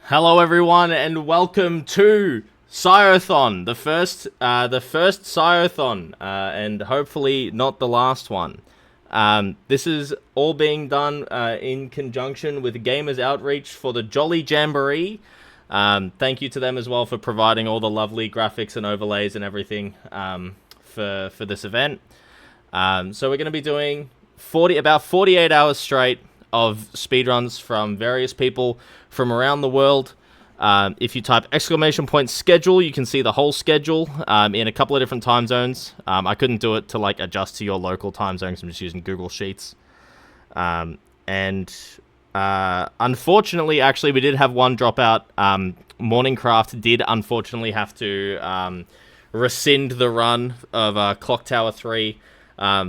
Hello, everyone, and welcome to Syothon, the first Syothon, and hopefully not the last one. This is all being done in conjunction with Gamers Outreach for the Jolly Jamboree. Thank you to them as well for providing all the lovely graphics and overlays and everything for this event. So we're going to be doing about 48 hours straight of speedruns from various people from around the world. If you type !schedule, you can see the whole schedule in a couple of different time zones. I couldn't do it to adjust to your local time zones. I'm just using Google Sheets. Unfortunately, actually, we did have one dropout. Morningcraft did unfortunately have to rescind the run of Clock Tower 3.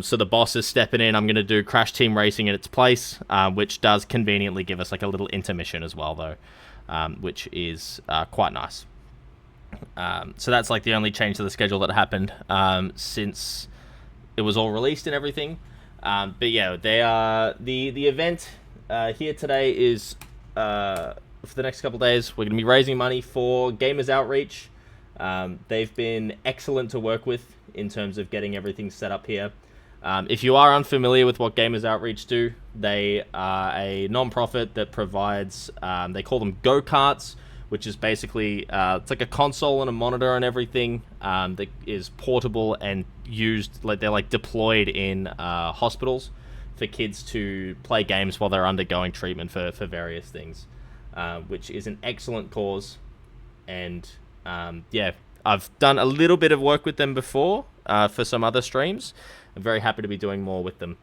So the boss is stepping in. I'm going to do Crash Team Racing in its place, which does conveniently give us a little intermission as well, though, which is quite nice. So that's the only change to the schedule that happened since it was all released and everything. But yeah, the event here today is for the next couple of days. We're going to be raising money for Gamers Outreach. They've been excellent to work with in terms of getting everything set up here. If you are unfamiliar with what Gamers Outreach do, they are a non-profit that provides, they call them go-karts, which is basically, it's like a console and a monitor and everything that is portable and used, they're deployed in hospitals for kids to play games while they're undergoing treatment for various things, which is an excellent cause. And yeah, I've done a little bit of work with them before for some other streams. I'm very happy to be doing more with them.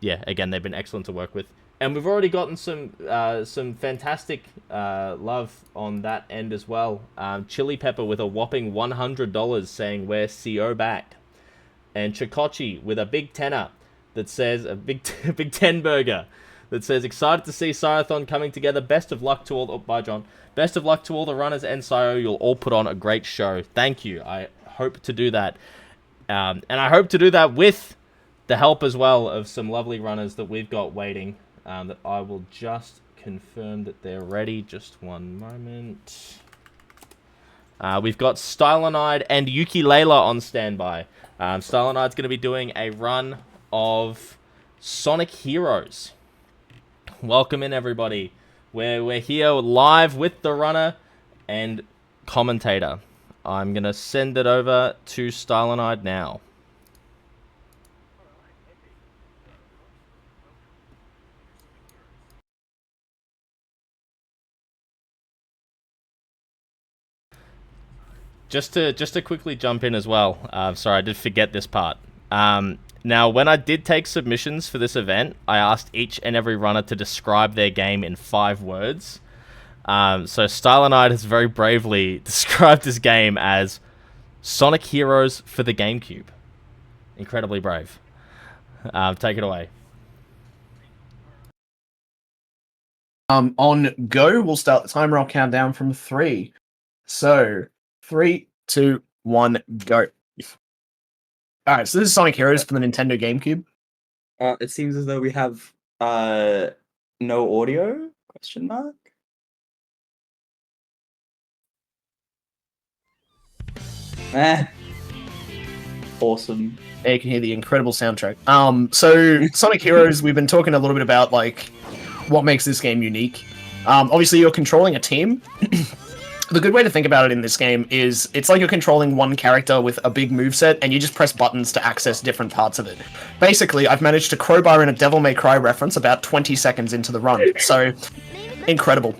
Yeah, again, they've been excellent to work with. And we've already gotten some fantastic love on that end as well. Chili Pepper with a whopping $100 saying, "We're CO back." And Chikochi with a big tenner that says, a big 10 burger that says, "Excited to see Syothon coming together. Best of luck to all." Oh, bye, John. Best of luck to all the runners and Syo. You'll all put on a great show. Thank you. I hope to do that. And I hope to do that with the help as well of some lovely runners that we've got waiting. That I will just confirm that they're ready. Just one moment. We've got stylonide and Yuki Layla on standby. Stylonide's going to be doing a run of Sonic Heroes. Welcome in, everybody. We're here live with the runner and commentator. I'm going to send it over to stylonide now. Just to quickly jump in as well. Sorry, I did forget this part. Now, when I did take submissions for this event, I asked each and every runner to describe their game in 5 words. So stylonide has very bravely described his game as Sonic Heroes for the GameCube. Incredibly brave. Take it away. On go, we'll start the timer. I'll count down from 3. So 3, 2, 1, go. All right, so this is Sonic Heroes for the Nintendo GameCube. It seems as though we have no audio? Question mark. Awesome. Yeah, you can hear the incredible soundtrack. So Sonic Heroes, we've been talking a little bit about what makes this game unique. Obviously, you're controlling a team. The good way to think about it in this game is it's like you're controlling one character with a big moveset, and you just press buttons to access different parts of it. Basically, I've managed to crowbar in a Devil May Cry reference about 20 seconds into the run, so incredible.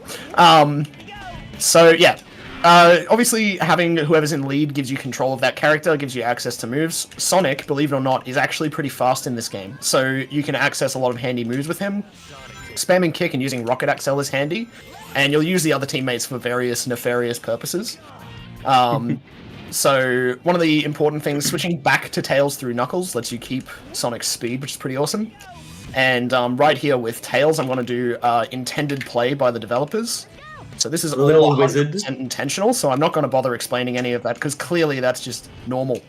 So yeah, obviously having whoever's in lead gives you control of that character, gives you access to moves. Sonic, believe it or not, is actually pretty fast in this game, so you can access a lot of handy moves with him. Spamming kick and using Rocket Axel is handy, and you'll use the other teammates for various nefarious purposes. So one of the important things, switching back to Tails through Knuckles lets you keep Sonic's speed, which is pretty awesome. And right here with Tails, I'm going to do intended play by the developers. So this is a little wizard intentional, so I'm not going to bother explaining any of that, because clearly that's just normal.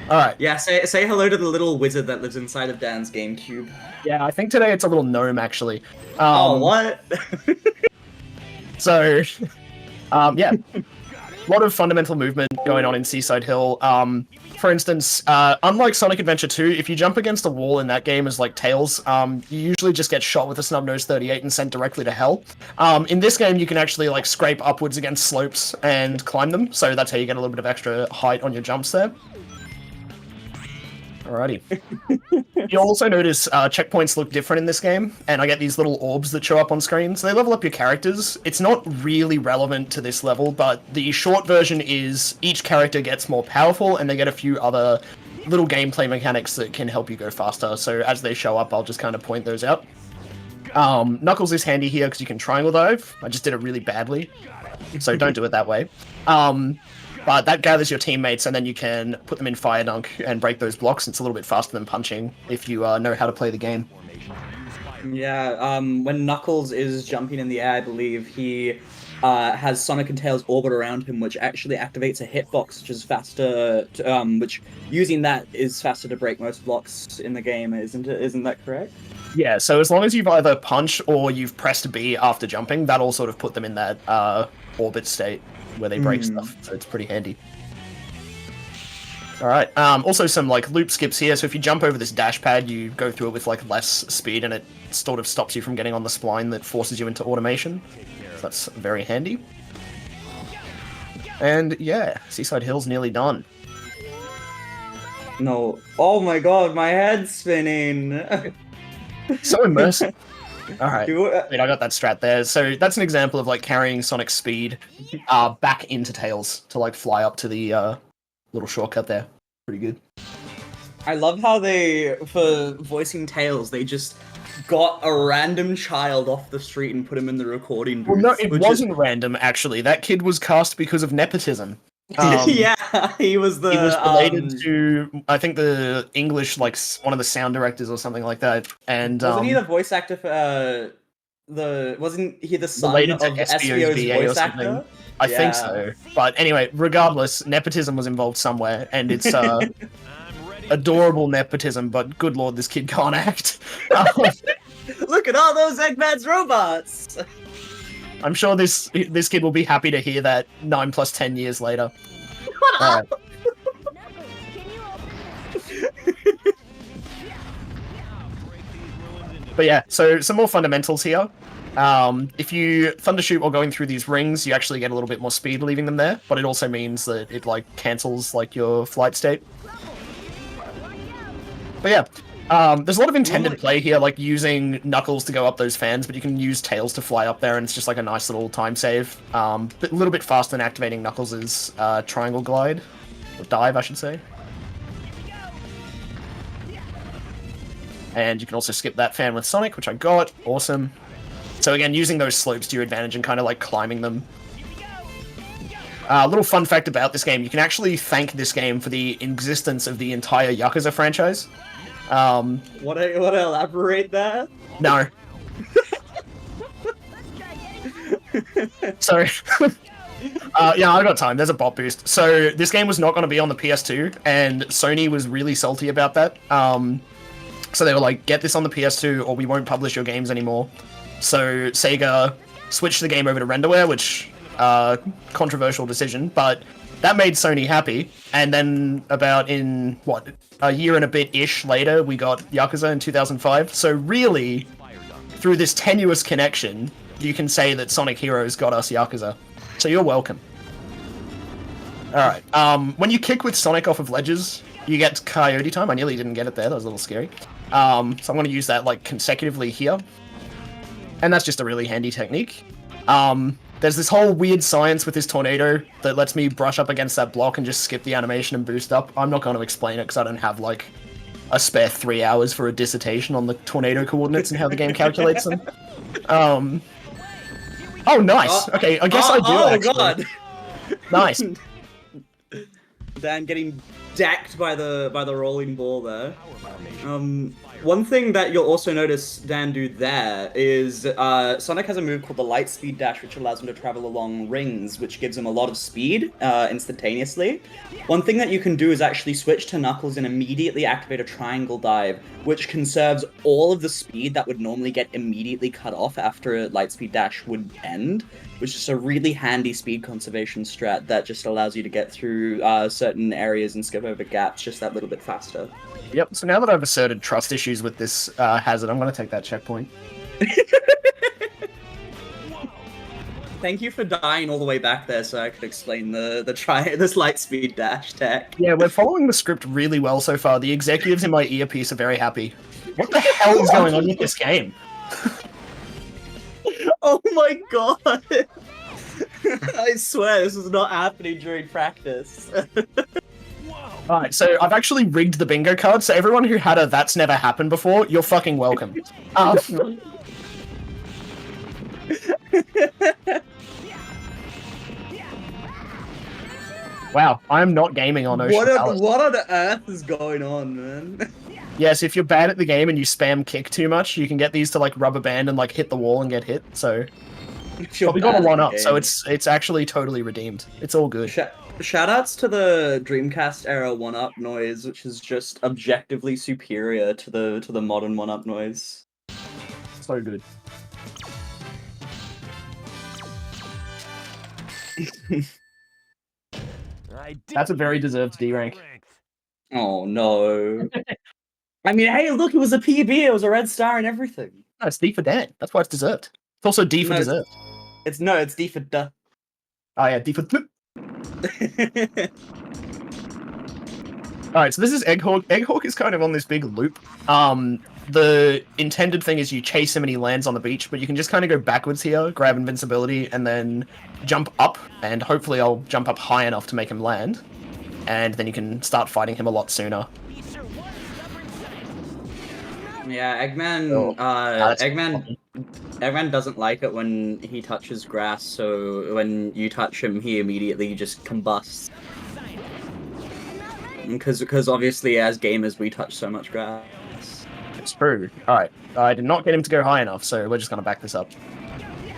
Alright. Yeah, say hello to the little wizard that lives inside of Dan's GameCube. Yeah, I think today it's a little gnome, actually. Oh, what? So, yeah, a lot of fundamental movement going on in Seaside Hill. For instance, unlike Sonic Adventure 2, if you jump against a wall in that game as like Tails, you usually just get shot with a Snub-Nose 38 and sent directly to hell. In this game, you can actually like scrape upwards against slopes and climb them, so that's how you get a little bit of extra height on your jumps there. Alrighty. You'll also notice checkpoints look different in this game, and I get these little orbs that show up on screen, so they level up your characters. It's not really relevant to this level, but the short version is each character gets more powerful, and they get a few other little gameplay mechanics that can help you go faster, so as they show up, I'll just kind of point those out. Knuckles is handy here because you can triangle dive. I just did it really badly, so don't do it that way. But that gathers your teammates, and then you can put them in Fire Dunk and break those blocks. It's a little bit faster than punching if you know how to play the game. Yeah, when Knuckles is jumping in the air, I believe he has Sonic and Tails orbit around him, which actually activates a hitbox, which is faster. Which using that is faster to break most blocks in the game, isn't it? Isn't that correct? Yeah. So as long as you've either punched or you've pressed B after jumping, that'll sort of put them in that orbit state where they break stuff, so it's pretty handy. Alright, also some like loop skips here, so if you jump over this dash pad, you go through it with like less speed, and it sort of stops you from getting on the spline that forces you into automation. So that's very handy. And yeah, Seaside Hill's nearly done. No. Oh my god, my head's spinning! So immersive. Alright, Dude, wait, I got that strat there. So that's an example of like carrying Sonic's speed back into Tails to like fly up to the little shortcut there. Pretty good. I love how they, for voicing Tails, they just got a random child off the street and put him in the recording booth. Well, no, it wasn't random, actually. That kid was cast because of nepotism. Yeah, he was the... He was related to, I think, the English, like, one of the sound directors or something like that. And wasn't he the voice actor for, wasn't he the son related of to SBO's SBO's voice actor? I think so. But anyway, regardless, nepotism was involved somewhere, and it's adorable nepotism, but good lord, this kid can't act. Look at all those Eggman's robots! I'm sure this kid will be happy to hear that 9 + 10 years later. But yeah, so some more fundamentals here. If you thundershoot while going through these rings, you actually get a little bit more speed leaving them there, but it also means that it like cancels like your flight state. But yeah, there's a lot of intended play here, like using Knuckles to go up those fans, but you can use Tails to fly up there, and it's just like a nice little time save. But a little bit faster than activating Knuckles' triangle glide, or dive, I should say. And you can also skip that fan with Sonic, which I got. Awesome. So again, using those slopes to your advantage and kind of like climbing them. A little fun fact about this game, you can actually thank this game for the existence of the entire Yakuza franchise. Want to elaborate that? No. So, yeah, I got time. There's a bot boost. So this game was not going to be on the PS2, and Sony was really salty about that. So they were like, get this on the PS2 or we won't publish your games anymore. So Sega switched the game over to Renderware, which, controversial decision, but that made Sony happy. And then about in, what, a year and a bit-ish later, we got Yakuza in 2005. So really, through this tenuous connection, you can say that Sonic Heroes got us Yakuza. So you're welcome. Alright, when you kick with Sonic off of ledges, you get Coyote time. I nearly didn't get it there, that was a little scary. So I'm going to use that like consecutively here. And that's just a really handy technique. There's this whole weird science with this tornado that lets me brush up against that block and just skip the animation and boost up. I'm not going to explain it because I don't have like a spare 3 hours for a dissertation on the tornado coordinates and how the game calculates them. Oh, nice. Okay, I guess I do actually. God. Nice. Dan getting decked by the rolling ball there. One thing that you'll also notice Dan do there is Sonic has a move called the Light Speed Dash, which allows him to travel along rings, which gives him a lot of speed instantaneously. One thing that you can do is actually switch to Knuckles and immediately activate a triangle dive, which conserves all of the speed that would normally get immediately cut off after a Light Speed Dash would end, which is a really handy speed conservation strat that just allows you to get through certain areas and skip over gaps just that little bit faster. Yep, so now that I've asserted trust issues with this hazard, I'm going to take that checkpoint. Thank you for dying all the way back there so I could explain this light speed dash tech. Yeah, we're following the script really well so far. The executives in my earpiece are very happy. What the hell is going on with this game? Oh my god! I swear this is not happening during practice. Alright, so I've actually rigged the bingo card, so everyone who had a "that's never happened before," you're fucking welcome. Wow, I'm not gaming on Ocean Palace. What on earth is going on, man? Yes, if you're bad at the game and you spam kick too much, you can get these to like rubber band and like hit the wall and get hit, so... But we got a 1-up, so it's actually totally redeemed. It's all good. Shoutouts to the Dreamcast era 1-up noise, which is just objectively superior to the modern 1-up noise. So good. That's a very deserved D rank. Oh no. I mean, hey, look, it was a PB, it was a red star and everything. No, it's D for Dan. That's why it's deserved. It's also D for deserved. It's D for duh. Oh yeah, D for Alright, so this is Egghawk. Egghawk is kind of on this big loop. The intended thing is you chase him and he lands on the beach, but you can just kind of go backwards here, grab invincibility, and then jump up, and hopefully I'll jump up high enough to make him land. And then you can start fighting him a lot sooner. Yeah, Eggman, Eggman doesn't like it when he touches grass, so when you touch him, he immediately just combusts. Because obviously, as gamers, we touch so much grass. It's true. Alright, I did not get him to go high enough, so we're just gonna back this up.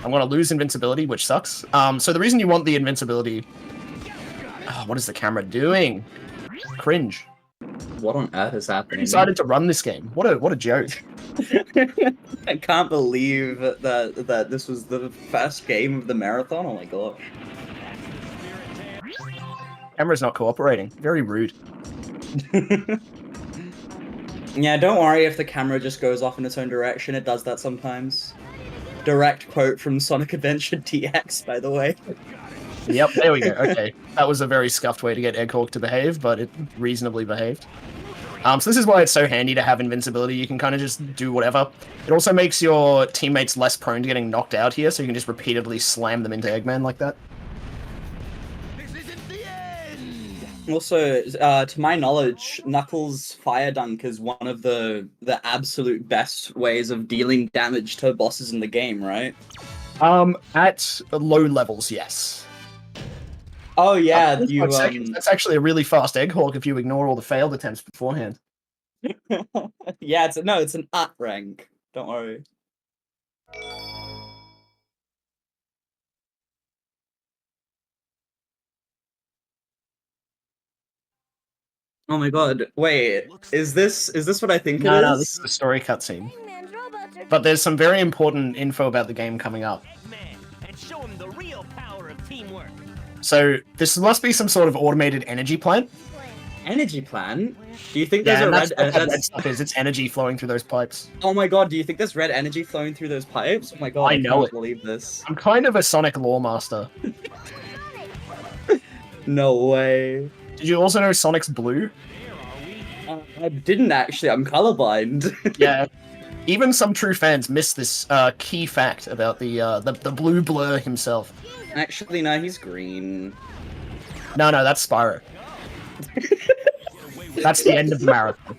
I'm gonna lose invincibility, which sucks. So the reason you want the invincibility... Oh, what is the camera doing? Cringe. What on earth is happening? I decided to run this game. What a joke. I can't believe that this was the first game of the marathon. Oh my gosh. Camera's not cooperating. Very rude. Yeah, don't worry if the camera just goes off in its own direction. It does that sometimes. Direct quote from Sonic Adventure DX, by the way. Yep, there we go. Okay. That was a very scuffed way to get Egghawk to behave, but it reasonably behaved. So this is why it's so handy to have invincibility. You can kind of just do whatever. It also makes your teammates less prone to getting knocked out here, so you can just repeatedly slam them into Eggman like that. Also, to my knowledge, Knuckles' Fire Dunk is one of the absolute best ways of dealing damage to bosses in the game, right? At low levels, yes. Oh yeah, that's actually a really fast Egghawk if you ignore all the failed attempts beforehand. Yeah, it's an up rank. Don't worry. Oh my god! Wait, is this what I think it is? No, this is a story cutscene. But there's some very important info about the game coming up. So this must be some sort of automated energy plant. Energy plant? Do you think there's a red stuff is? It's energy flowing through those pipes. Oh my god! Do you think there's red energy flowing through those pipes? Oh my god! I know can't believe this. I'm kind of a Sonic lore master. No way. Did you also know Sonic's blue? I didn't actually. I'm colorblind. Yeah. Even some true fans miss this key fact about the blue blur himself. Actually, no, he's green. No, that's Spyro. That's the end of the marathon.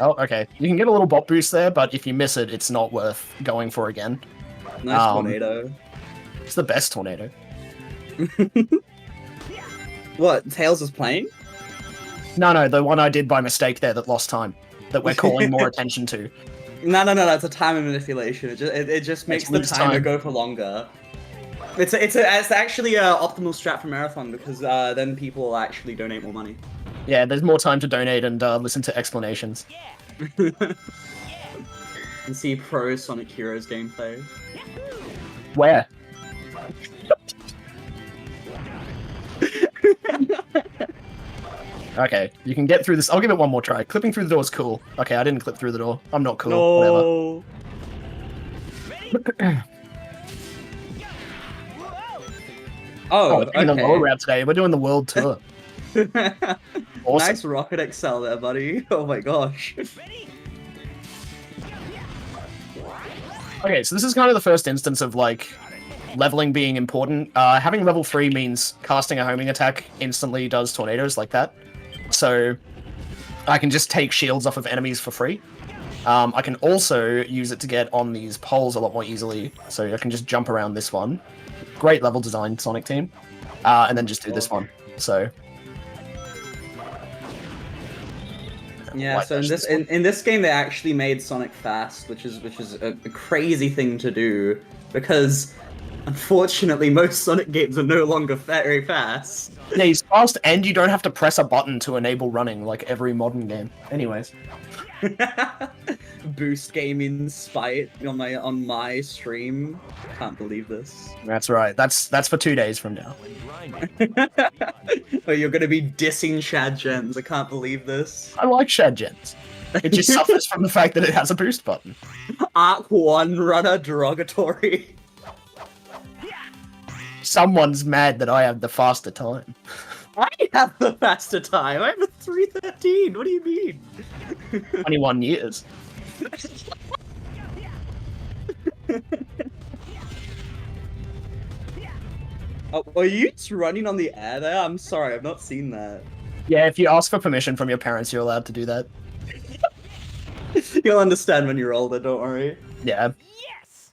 Oh, okay. You can get a little bot boost there, but if you miss it, it's not worth going for again. Nice tornado. It's the best tornado. What, Tails is playing? No, the one I did by mistake there that lost time. That we're calling more attention to. No, it's a timer manipulation. It just makes the timer go for longer. It's actually a optimal strat for Marathon because then people will actually donate more money. Yeah, there's more time to donate and listen to explanations. And see pro Sonic Heroes gameplay. Where? Okay, you can get through this. I'll give it one more try. Clipping through the door is cool. Okay, I didn't clip through the door. I'm not cool. No. Whatever. Oh, we're doing the lower route today. We're doing the world tour. Awesome. Nice Rocket Excel there, buddy. Oh my gosh. Okay, so this is kind of the first instance of, like, leveling being important. Having level 3 means casting a homing attack instantly does tornadoes like that. So I can just take shields off of enemies for free. I can also use it to get on these poles a lot more easily. So I can just jump around this one. Great level design, Sonic team. And then just do this one. So... Yeah, so in this game they actually made Sonic fast, which is a crazy thing to do because unfortunately most Sonic games are no longer very fast. Yeah, he's fast and you don't have to press a button to enable running like every modern game. Anyways. Boost game in spite on my stream. Can't believe this. That's right. That's for 2 days from now. Oh, you're gonna be dissing Shad Gens. I can't believe this. I like Shad Gens. It just suffers from the fact that it has a boost button. Arc 1 runner derogatory. Someone's mad that I have the faster time. I have the faster time. I have a 3:13. What do you mean? 21 years. Oh, are you running on the air there? I'm sorry, I've not seen that. Yeah, if you ask for permission from your parents, you're allowed to do that. You'll understand when you're older, don't worry. Yeah. Yes!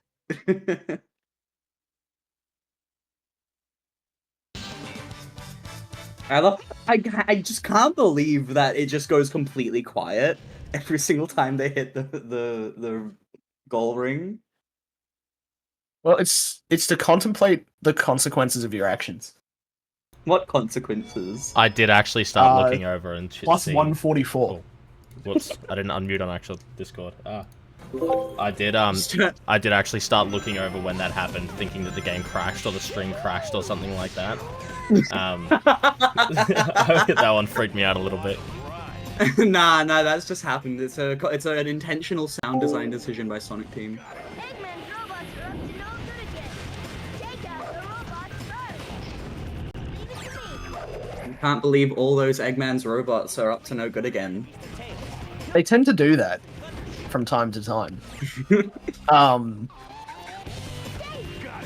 I just can't believe that it just goes completely quiet every single time they hit the goal ring. Well, it's to contemplate the consequences of your actions. What consequences? I did actually start looking over and Plus seeing... 144. Oh, whoops! I didn't unmute on actual Discord. I did actually start looking over when that happened, thinking that the game crashed or the stream crashed or something like that. That one freaked me out a little bit. Nah, that's just happened. It's an intentional sound design decision by Sonic Team. I can't believe all those Eggman's robots are up to no good again. They tend to do that from time to time.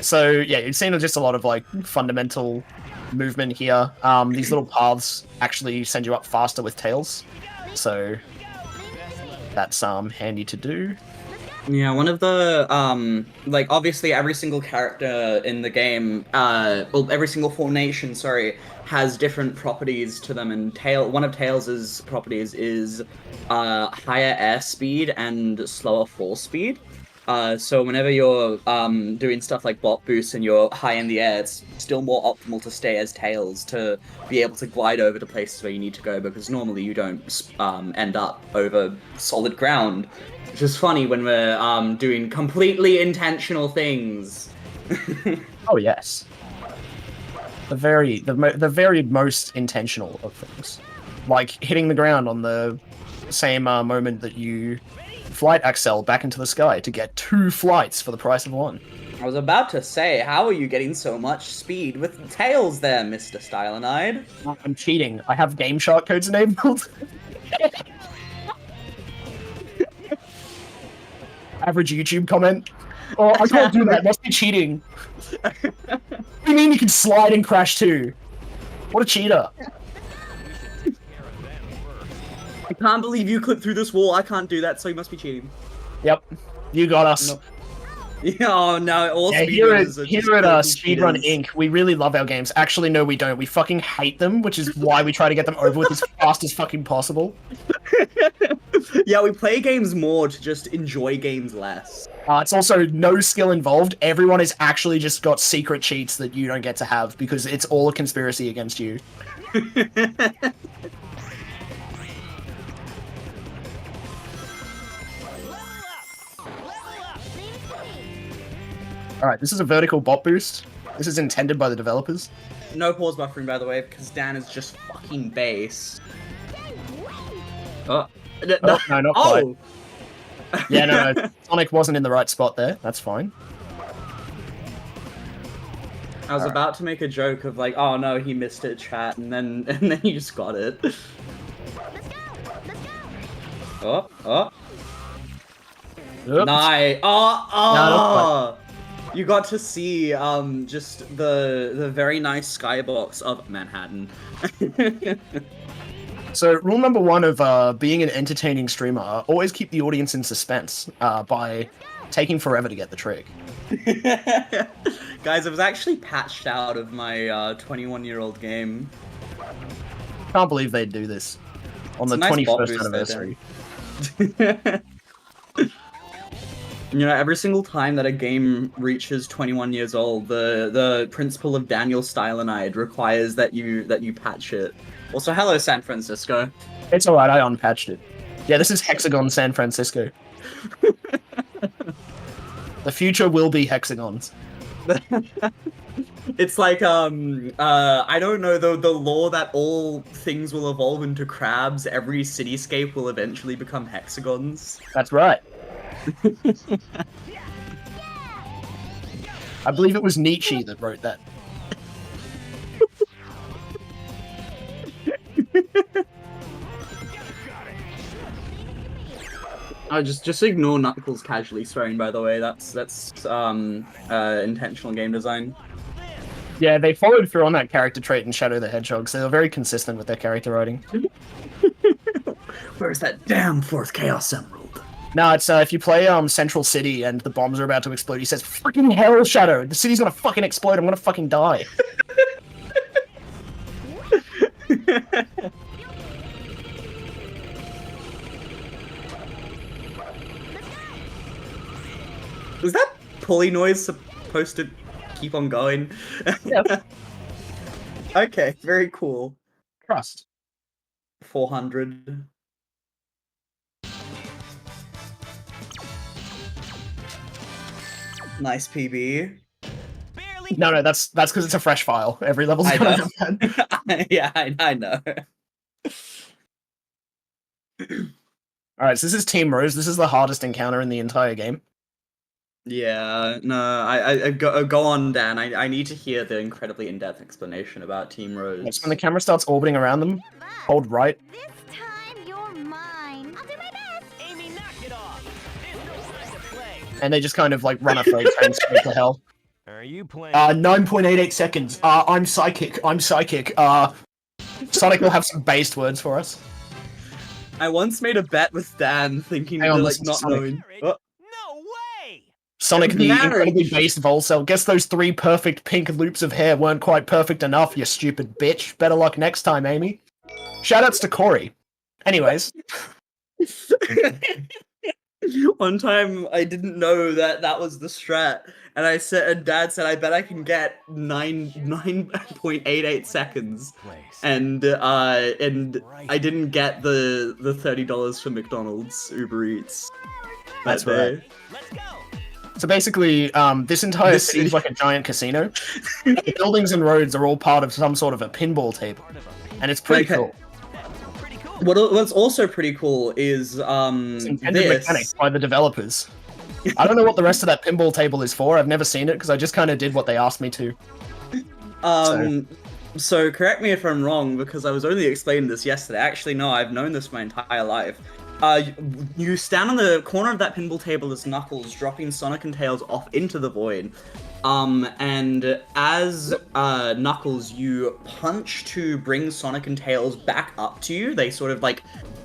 So yeah, you've seen just a lot of like fundamental movement here. These little paths actually send you up faster with tails, so that's handy to do. Yeah, one of the like obviously every single character in the game, well, every single formation, sorry, has different properties to them, and one of Tails' properties is higher airspeed and slower fall speed. So whenever you're doing stuff like bot boost and you're high in the air, it's still more optimal to stay as Tails to be able to glide over to places where you need to go, because normally you don't end up over solid ground. Which is funny when we're doing completely intentional things. Oh yes. The very most intentional of things. Like hitting the ground on the same moment that you flight accel back into the sky to get 2 flights for the price of 1. I was about to say, how are you getting so much speed with Tails there, Mr. Stylonide? I'm cheating. I have Game Shark codes enabled. Average YouTube comment. Oh, I can't do that. Must be cheating. What do you mean you can slide and crash too? What a cheater. I can't believe you clipped through this wall. I can't do that, so you must be cheating. Yep. You got us. No. Yeah, oh no, all Yeah, here at, speedrunners are here just at filthy Speedrun cheaters. Inc., we really love our games. Actually, no, we don't. We fucking hate them, which is why we try to get them over with as fast as fucking possible. Yeah, we play games more to just enjoy games less. It's also no skill involved. Everyone has actually just got secret cheats that you don't get to have because it's all a conspiracy against you. Alright, this is a vertical bot boost. This is intended by the developers. No pause buffering, by the way, because Dan is just fucking base. Oh, Oh, no, not quite. oh! Yeah, no, Sonic wasn't in the right spot there. That's fine. I was about to make a joke of like, oh no, he missed it, chat, and then he just got it. Oh, oh. Oops. Nice. Oh, No, oh. You got to see just the very nice skybox of Manhattan. So, rule number one of being an entertaining streamer, always keep the audience in suspense by taking forever to get the trick. Guys, it was actually patched out of my 21-year-old game. Can't believe they'd do this on the It's a nice bot 21st boost, anniversary. You know, every single time that a game reaches 21 years old, the principle of Daniel stylonide requires that you patch it. Also, hello, San Francisco. It's alright, I unpatched it. Yeah, this is Hexagon San Francisco. The future will be hexagons. It's like I don't know, the law that all things will evolve into crabs, every cityscape will eventually become hexagons. That's right. I believe it was Nietzsche that wrote that. Oh, just ignore Knuckles casually swearing, by the way. That's intentional game design. Yeah, they followed through on that character trait in Shadow the Hedgehog, so they're very consistent with their character writing. Where's that damn fourth Chaos Emerald? No, it's if you play Central City and the bombs are about to explode, he says, "Freaking hell, Shadow! The city's gonna fucking explode. I'm gonna fucking die." Was that pulley noise supposed to keep on going? Yep. Okay, very cool. Trust. 400. Nice PB. No, that's because it's a fresh file. Every level's I gonna know. have that. Yeah, I know. Alright, so this is Team Rose. This is the hardest encounter in the entire game. Yeah, no, I go on, Dan. I need to hear the incredibly in-depth explanation about Team Rose. It's when the camera starts orbiting around them, hold right. This time you're mine. I'll do my best. Amy, knock it off. There's no time to play. And they just kind of like run a freight train straight to hell. Are you playing? 9.88 seconds. I'm psychic. Sonic will have some based words for us. I once made a bet with Dan, thinking Hang on, like listen to not Sonic. knowing. Oh, No way! Sonic, the Marriage. incredibly based Volcel. Guess those 3 perfect pink loops of hair weren't quite perfect enough, you stupid bitch. Better luck next time, Amy. Shoutouts to Corey. Anyways. One time I didn't know that was the strat, and and Dad said, I bet I can get 9.88 seconds. And I didn't get the $30 for McDonald's Uber Eats. That's that day. right. So basically, this entire city is like a giant casino. The buildings and roads are all part of some sort of a pinball table. And it's pretty Okay. cool. What's also pretty cool is It's intended mechanics by the developers. I don't know what the rest of that pinball table is for. I've never seen it because I just kind of did what they asked me to. So correct me if I'm wrong, because I was only explaining this yesterday. Actually, no, I've known this my entire life. You stand on the corner of that pinball table as Knuckles, dropping Sonic and Tails off into the void. And as Knuckles, you punch to bring Sonic and Tails back up to you. They sort of like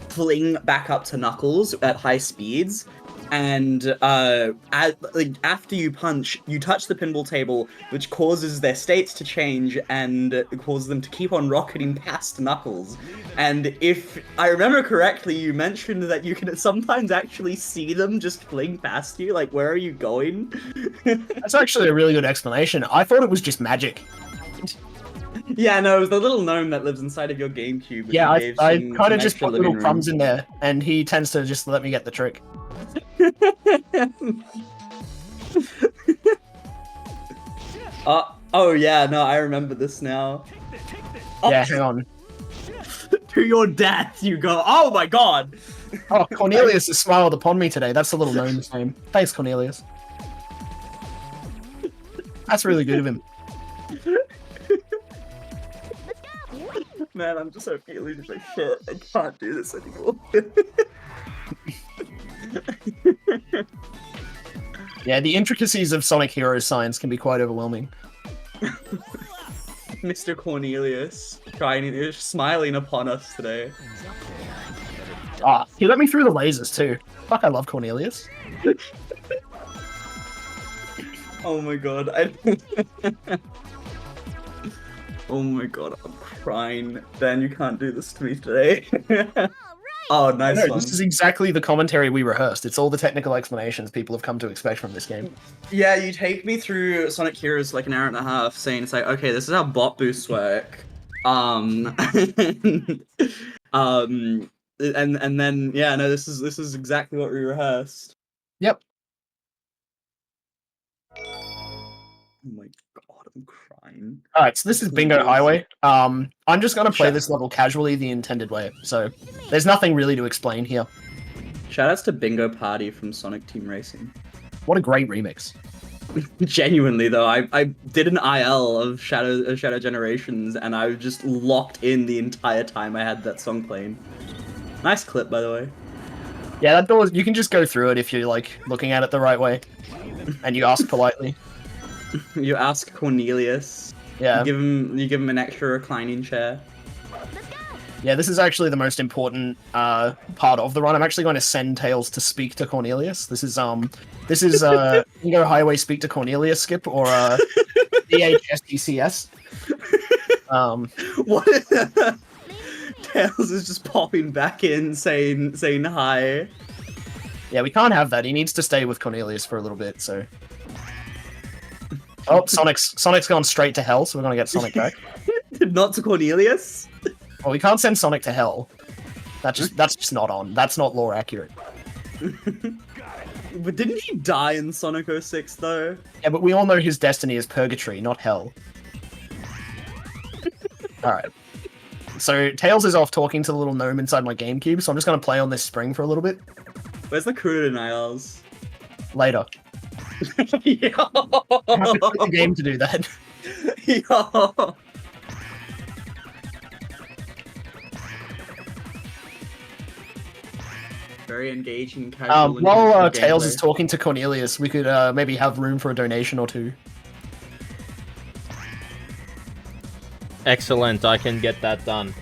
fling back up to Knuckles at high speeds. and after you punch, you touch the pinball table, which causes their states to change and causes them to keep on rocketing past Knuckles. And if I remember correctly, you mentioned that you can sometimes actually see them just fling past you. Like, where are you going? That's actually a really good explanation. I thought it was just magic. Yeah, no, it was the little gnome that lives inside of your GameCube. Which Yeah, you gave I some kind of just extra put little living crumbs room. in there, and he tends to just let me get the trick. Oh yeah, no, I remember this now. Oh, Yeah, hang on. to your death, you go. Oh my god. Oh, Cornelius has smiled upon me today. That's the little gnome's name. Thanks, Cornelius. That's really good of him. Man, I'm just so feeling like shit. I can't do this anymore. Yeah, the intricacies of Sonic Heroes science can be quite overwhelming. Mr. Cornelius, smiling upon us today. Ah, he let me through the lasers too. Fuck, I love Cornelius. Oh my god, oh my god, I'm crying. Ben, you can't do this to me today. Oh, nice No, one. this is exactly the commentary we rehearsed. It's all the technical explanations people have come to expect from this game. Yeah, you take me through Sonic Heroes like an hour and a half, saying it's like, okay, this is how bot boosts work. And then yeah, no, this is exactly what we rehearsed. Yep. Oh my god, I'm crying. Alright, so this is Bingo Highway. I'm just gonna play Shut- this level casually the intended way, so there's nothing really to explain here. Shoutouts to Bingo Party from Sonic Team Racing. What a great remix. Genuinely though, I did an IL of Shadow Generations, and I was just locked in the entire time I had that song playing. Nice clip, by the way. Yeah, that door, you can just go through it if you're like looking at it the right way. And you ask politely. You ask Cornelius. Yeah. You give him an extra reclining chair. Yeah, this is actually the most important part of the run. I'm actually going to send Tails to speak to Cornelius. This is Bingo Highway Speak to Cornelius skip or DHSDCS. What? Tails is just popping back in, saying hi. Yeah, we can't have that. He needs to stay with Cornelius for a little bit. So. Oh, Sonic's gone straight to hell, so we're gonna get Sonic back. Not to Cornelius. Well, we can't send Sonic to hell. That's just not on. That's not lore accurate. But didn't he die in Sonic 06 though? Yeah, but we all know his destiny is purgatory, not hell. Alright. So, Tails is off talking to the little gnome inside my GameCube, so I'm just gonna play on this spring for a little bit. Where's the Kuruda Niles? Later. I have to quit the game to do that. Yo. Very engaging casual. While Tails is talking to Cornelius, we could maybe have room for a donation or two. Excellent, I can get that done.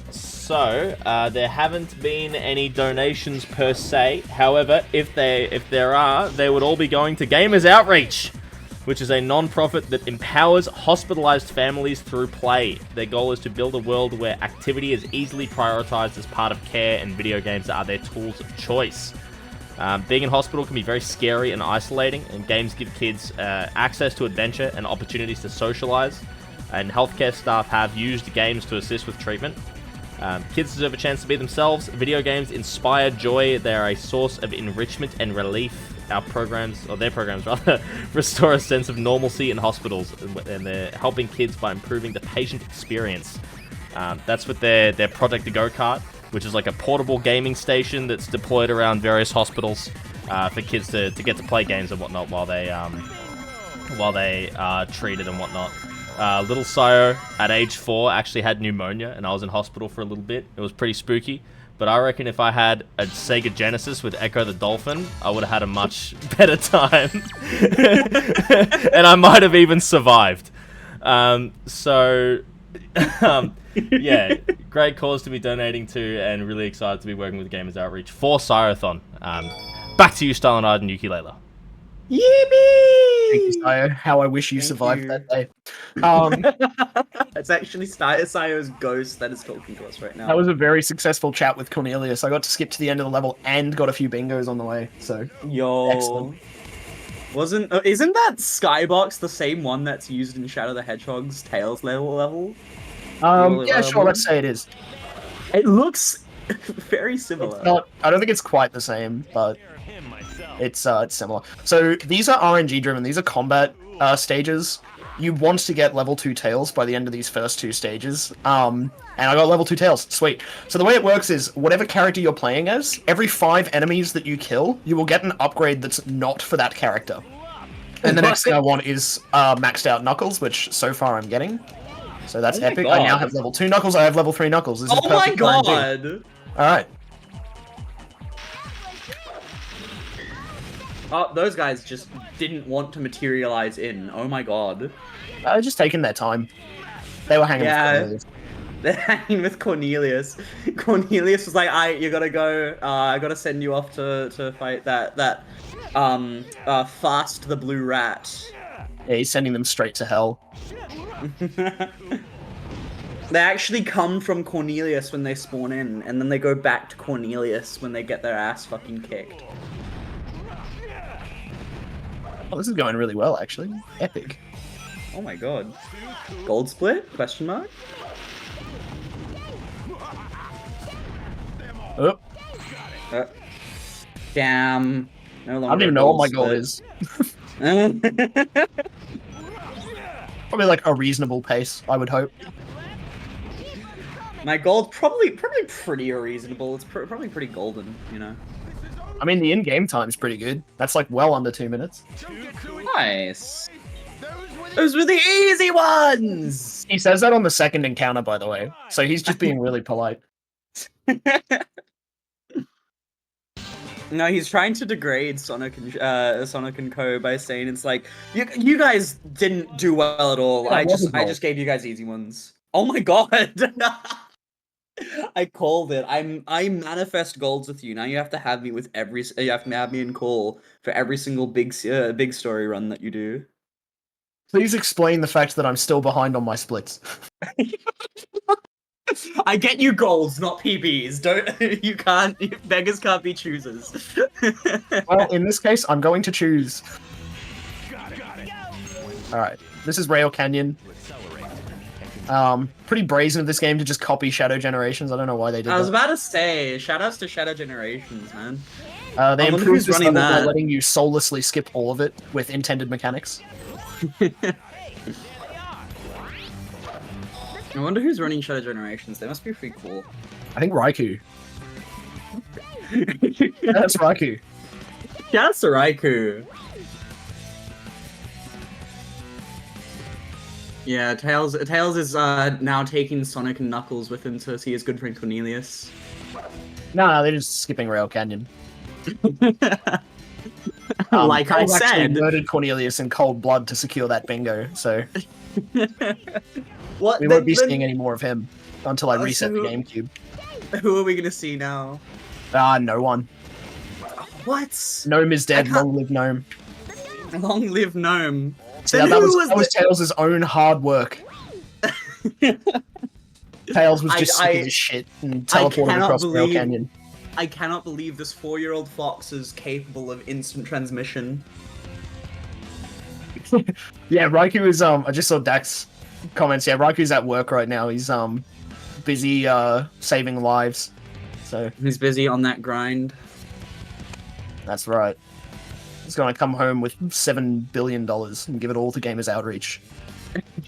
So there haven't been any donations per se. However, if there are, they would all be going to Gamers Outreach, which is a non-profit that empowers hospitalized families through play. Their goal is to build a world where activity is easily prioritized as part of care, and video games are their tools of choice. Being in hospital can be very scary and isolating, and games give kids access to adventure and opportunities to socialize, and healthcare staff have used games to assist with treatment. Kids deserve a chance to be themselves. Video games inspire joy. They are a source of enrichment and relief. Their programs restore a sense of normalcy in hospitals, and they're helping kids by improving the patient experience. That's with their Project Go-Kart, which is like a portable gaming station that's deployed around various hospitals for kids to get to play games and whatnot while they are treated and whatnot. Little Syo at age 4 actually had pneumonia, and I was in hospital for a little bit. It was pretty spooky, but I reckon if I had a Sega Genesis with Echo the Dolphin, I would have had a much better time. And I might have even survived. Yeah, great cause to be donating to, and really excited to be working with Gamers Outreach for Syothon. Back to you, stylonide and ukulele. Yippee! Thank you, Sayo. How I wish you Thank survived you. that day. Um, It's actually Sayo's ghost that is talking to us right now. that was a very successful chat with Cornelius. I got to skip to the end of the level and got a few bingos on the way. So Yo. Excellent. Isn't that skybox the same one that's used in Shadow the Hedgehog's Tails level? yeah, sure. Let's say it is. It looks very similar. It's not. I don't think it's quite the same, but Him myself. it's similar. So these are RNG driven. These are combat stages. You want to get level 2 Tails by the end of these first 2 stages. And I got level 2 Tails. Sweet. So the way it works is, whatever character you're playing as, every 5 enemies that you kill, you will get an upgrade that's not for that character. And the next thing I want is maxed out Knuckles, which so far I'm getting. So that's Oh my epic. I now God. have level 2 Knuckles. I have level 3 Knuckles. This is Oh my perfect RNG. god! Alright. Oh, those guys just didn't want to materialize in. Oh my god. Just taking their time. They were hanging Yeah. with Cornelius. They're hanging with Cornelius. Cornelius was like, "Alright, you gotta go. I gotta send you off to fight that Fast the Blue Rat." Yeah, he's sending them straight to hell. They actually come from Cornelius when they spawn in, and then they go back to Cornelius when they get their ass fucking kicked. Oh, this is going really well, actually. Epic. Oh my god. Gold split? Question mark? Oh, Damn. No longer I don't even know what my goal is. Probably like a reasonable pace, I would hope. My gold probably pretty reasonable. It's probably pretty golden, you know. I mean, the in-game time's pretty good. That's like well under 2 minutes. Nice. Those were the easy ones. He says that on the second encounter, by the way. So he's just being really polite. No, he's trying to degrade Sonic and Co by saying it's like you guys didn't do well at all. Yeah, I it wasn't I gold. just gave you guys easy ones. Oh my god. I called it. I manifest golds with you. Now you have to have me with you have to have me in call for every single big story run that you do. Please explain the fact that I'm still behind on my splits. I get you golds, not PBs. Beggars can't be choosers. Well, in this case, I'm going to choose. Alright, this is Rail Canyon. Pretty brazen of this game to just copy Shadow Generations. I don't know why they did I was that. about to say, shoutouts to Shadow Generations, man. They I wonder improved who's this running level by that. letting you soullessly skip all of it with intended mechanics. I wonder who's running Shadow Generations. They must be pretty cool. I think Raikou. That's Raikou. Shoutouts to Raikou. Yeah, Tails is now taking Sonic and Knuckles with him to see his good friend Cornelius. No, they're just skipping Rail Canyon. Like I Tails actually said. murdered Cornelius in cold blood to secure that bingo, so What? we won't be seeing any more of him until I reset the so- GameCube. Who are we gonna see now? No one. What? Gnome is dead. can't- Long live Gnome. Long live Gnome. See, Then that who was was Tails' own hard work. Tails was I- just I- sick of his shit and I teleported cannot across Rail believe- Canyon. I cannot believe this 4-year-old fox is capable of instant transmission. Yeah, Raikou is I just saw Dax comments. Yeah, Raiku's at work right now. He's busy saving lives. So He's busy on that grind. that's right. He's gonna come home with $7 billion and give it all to Gamers Outreach.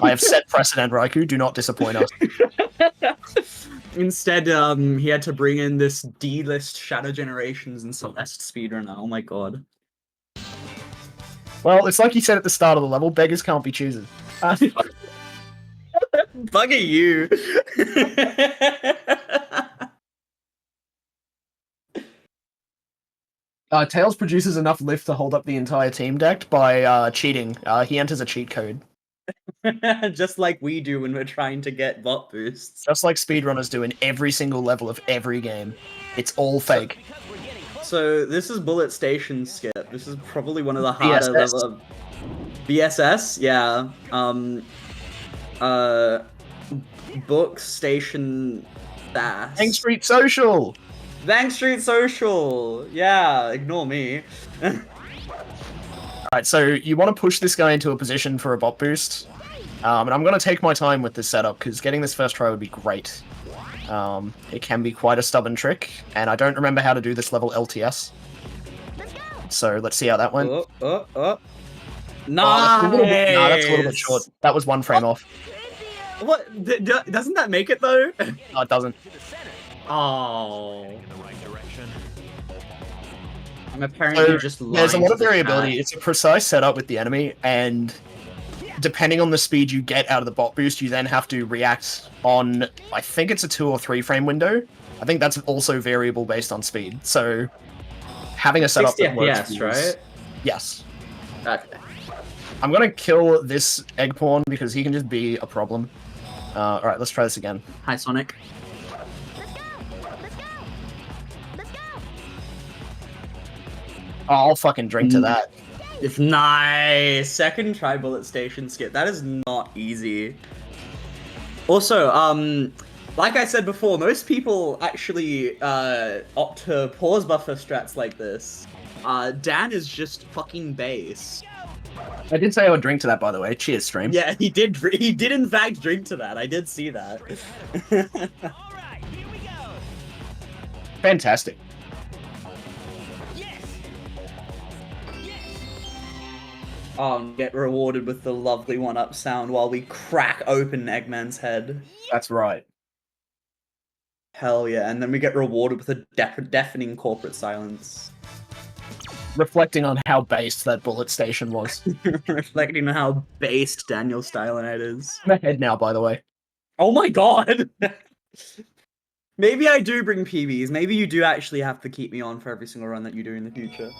I have set precedent, Raikou. Do not disappoint us. Instead, he had to bring in this D-list Shadow Generations and Celeste speedrunner. Oh my god. Well, it's like he said at the start of the level, beggars can't be choosers. Bugger you! Tails produces enough lift to hold up the entire team deck by cheating. He enters a cheat code. Just like we do when we're trying to get bot boosts. Just like speedrunners do in every single level of every game. It's all fake. So this is Bullet Station skip. This is probably one of the harder BSS. level. BSS, yeah. Book Station Bass. Bank Street Social. Bank Street Social. Yeah, ignore me. Alright, so you want to push this guy into a position for a bot boost. And I'm going to take my time with this setup, because getting this first try would be great. It can be quite a stubborn trick, and I don't remember how to do this level LTS. So let's see how that went. Nice. Oh, that's a little bit, nah, that's a little bit short. That was one frame off. What? Doesn't that make it though? No, it doesn't. Oh. In the right direction. I'm apparently So, just lying there's a lot to of the variability. chat. It's a precise setup with the enemy, and depending on the speed you get out of the bot boost, you then have to react on, I think it's a 2 or 3 frame window. I think that's also variable based on speed. So having a setup 60 that works FPS, is- right? Yes. Okay. I'm gonna kill this egg pawn because he can just be a problem. Alright, let's try this again. Hi, Sonic. Let's go! Let's go! Let's go! Oh, I'll fucking drink to that. It's nice. Second try Bullet Station skip. That is not easy. Also, like I said before, most people actually opt to pause buffer strats like this. Dan is just fucking base. I did say I would drink to that, by the way. Cheers, stream. Yeah, he did. He did in fact drink to that. I did see that. All right, here we go. Fantastic. Yes. Get rewarded with the lovely one-up sound while we crack open Eggman's head. That's right. Hell yeah! And then we get rewarded with a deafening corporate silence. Reflecting on how based that bullet station was. Reflecting on how based Daniel stylonide is. I'm ahead now, by the way. Oh my god! Maybe I do bring PBs. Maybe you do actually have to keep me on for every single run that you do in the future.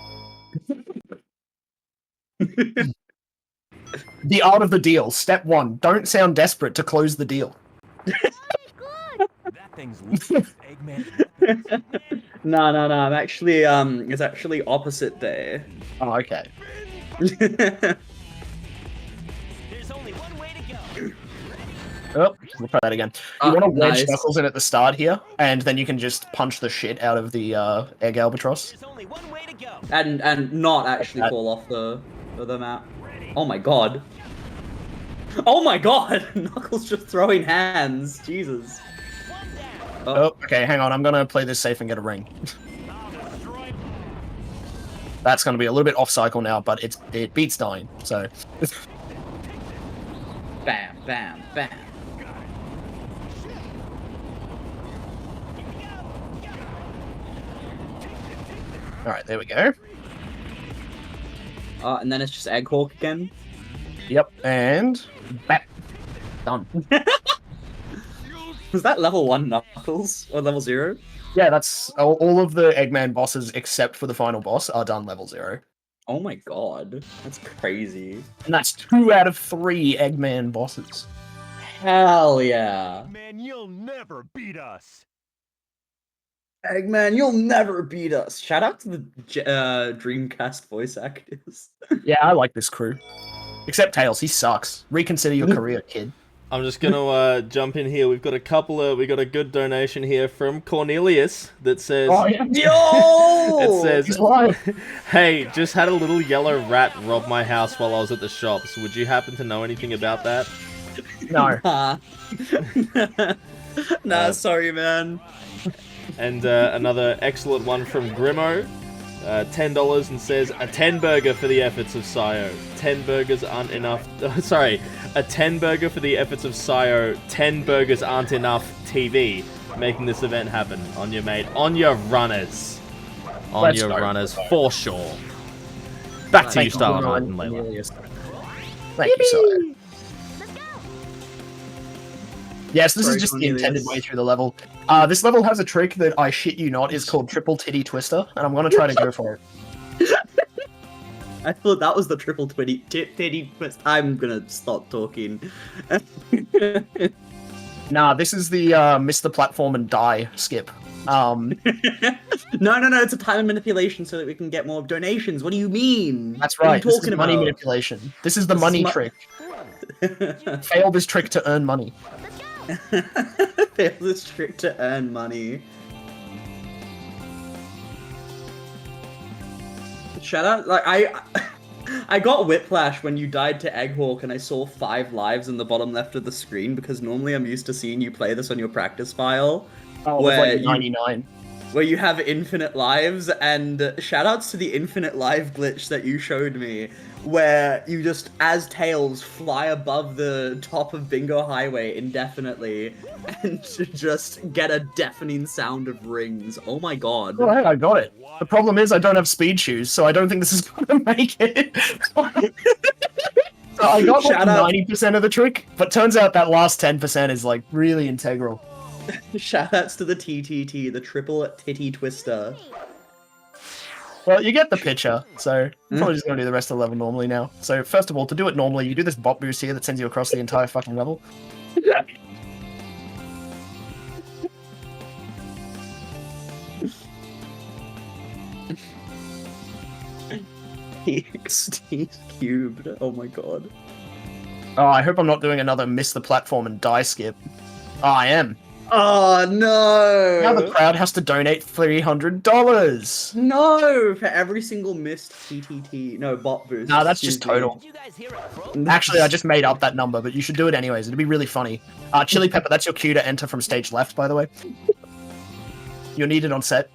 The art of the deal. Step 1. Don't sound desperate to close the deal. That thing's Eggman. No. I'm actually it's actually opposite day. Oh, okay. There's only one way to go. Oh, we'll try that again. You want to wedge nice. Knuckles in at the start here, and then you can just punch the shit out of the egg albatross. There's only one way to go. And not actually fall off the map. Oh my god. Oh my god! Knuckles just throwing hands. Jesus. One down. Oh, okay, hang on. I'm gonna play this safe and get a ring. I'll destroy. That's gonna be a little bit off cycle now, but it beats dying. So Bam, bam, bam. all right, there we go. And then it's just Egg Hawk again. Yep, and bap. Done. Was that level 1 Knuckles? Or level 0? Yeah, that's all of the Eggman bosses except for the final boss are done level 0. Oh my god. That's crazy. And that's 2 out of 3 Eggman bosses. Hell yeah. Man, you'll never beat us. Eggman, you'll never beat us. Shout out to the Dreamcast voice actors. Yeah, I like this crew. Except Tails, he sucks. Reconsider your career, kid. I'm just gonna jump in here. We got a good donation here from Cornelius that says, Oh, yeah. Yo! it says, He's lying. "Hey, just had a little yellow rat rob my house while I was at the shops. Would you happen to know anything about that?" No. Nah, sorry, man. And another excellent one from Grimo, $10 and says, "A 10 burger for the efforts of Syo. 10 burgers aren't enough." Sorry, a 10 burger for the efforts of Syo. 10 burgers aren't enough. TV making this event happen on your mate, on your runners, on Let's your go. runners for sure. Back to you, Thank you, Stylonide and Layla. Cornelius. Thank you, Sire. Let's go! Yes, this Sorry, is just Cornelius. the intended way through the level. This level has a trick that I shit you not is called Triple Titty Twister, and I'm gonna try to go for it. I thought that was the triple titty twist. I'm gonna stop talking. Nah, this is the miss the platform and die skip. No, it's a time manipulation so that we can get more donations. What do you mean? That's What are right. you This talking is money about? manipulation. This is the This is money mu- trick. Fail this trick to earn money. Fail this trick to earn money. Shout out, like I got whiplash when you died to Egghawk and I saw 5 lives in the bottom left of the screen because normally I'm used to seeing you play this on your practice file. Oh, with like 99. Where you have infinite lives, and shoutouts to the infinite life glitch that you showed me, where you just, as Tails, fly above the top of Bingo Highway indefinitely, and just get a deafening sound of rings. Oh my god. Oh, hey, I got it. The problem is I don't have speed shoes, so I don't think this is gonna make it. So I got like Shout out- 90% of the trick, but turns out that last 10% is like really integral. Shoutouts to the TTT, the triple titty twister. Well, you get the picture, so I'm probably just gonna do the rest of the level normally now. So first of all, to do it normally, you do this bot boost here that sends you across the entire fucking level. TXT cubed. Oh my god. Oh, I hope I'm not doing another miss the platform and die skip. Oh, I am. Oh no! Now the crowd has to donate $300. No! For every single missed TTT. No, bot boost. Nah, that's just excuse me. total. Did you guys hear it, bro? Actually, I just made up that number, but you should do it anyways. It'd be really funny. Chili Pepper, that's your cue to enter from stage left, by the way. You're needed on set.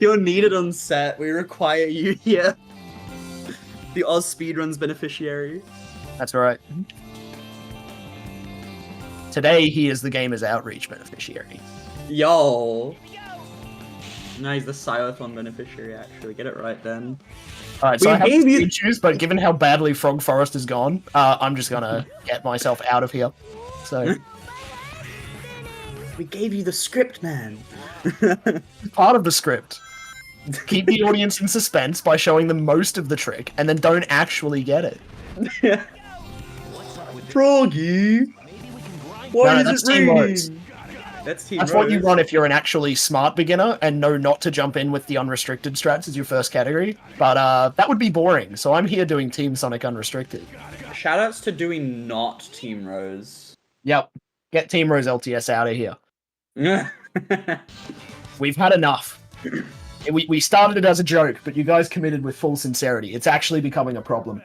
You're needed on set. We require you here. The Oz Speedruns beneficiary. That's right. Today, he is the Gamers Outreach beneficiary. Yo. No, he's the syothon beneficiary, actually. Get it right then. Alright, so We I have gave you- speed shoes, but given how badly Frog Forest has gone, I'm just gonna get myself out of here. So, We gave you the script, man. part of the script. Keep the audience in suspense by showing them most of the trick, and then don't actually get it. Froggy. Maybe we can grind. Why No, is that's it Team raining? Rose. That's Team That's what you Rose. want if you're an actually smart beginner and know not to jump in with the unrestricted strats as your first category. But that would be boring, so I'm here doing Team Sonic Unrestricted. Shoutouts to doing not Team Rose. Yep. Get Team Rose LTS out of here. We've had enough. We started it as a joke, but you guys committed with full sincerity. It's actually becoming a problem.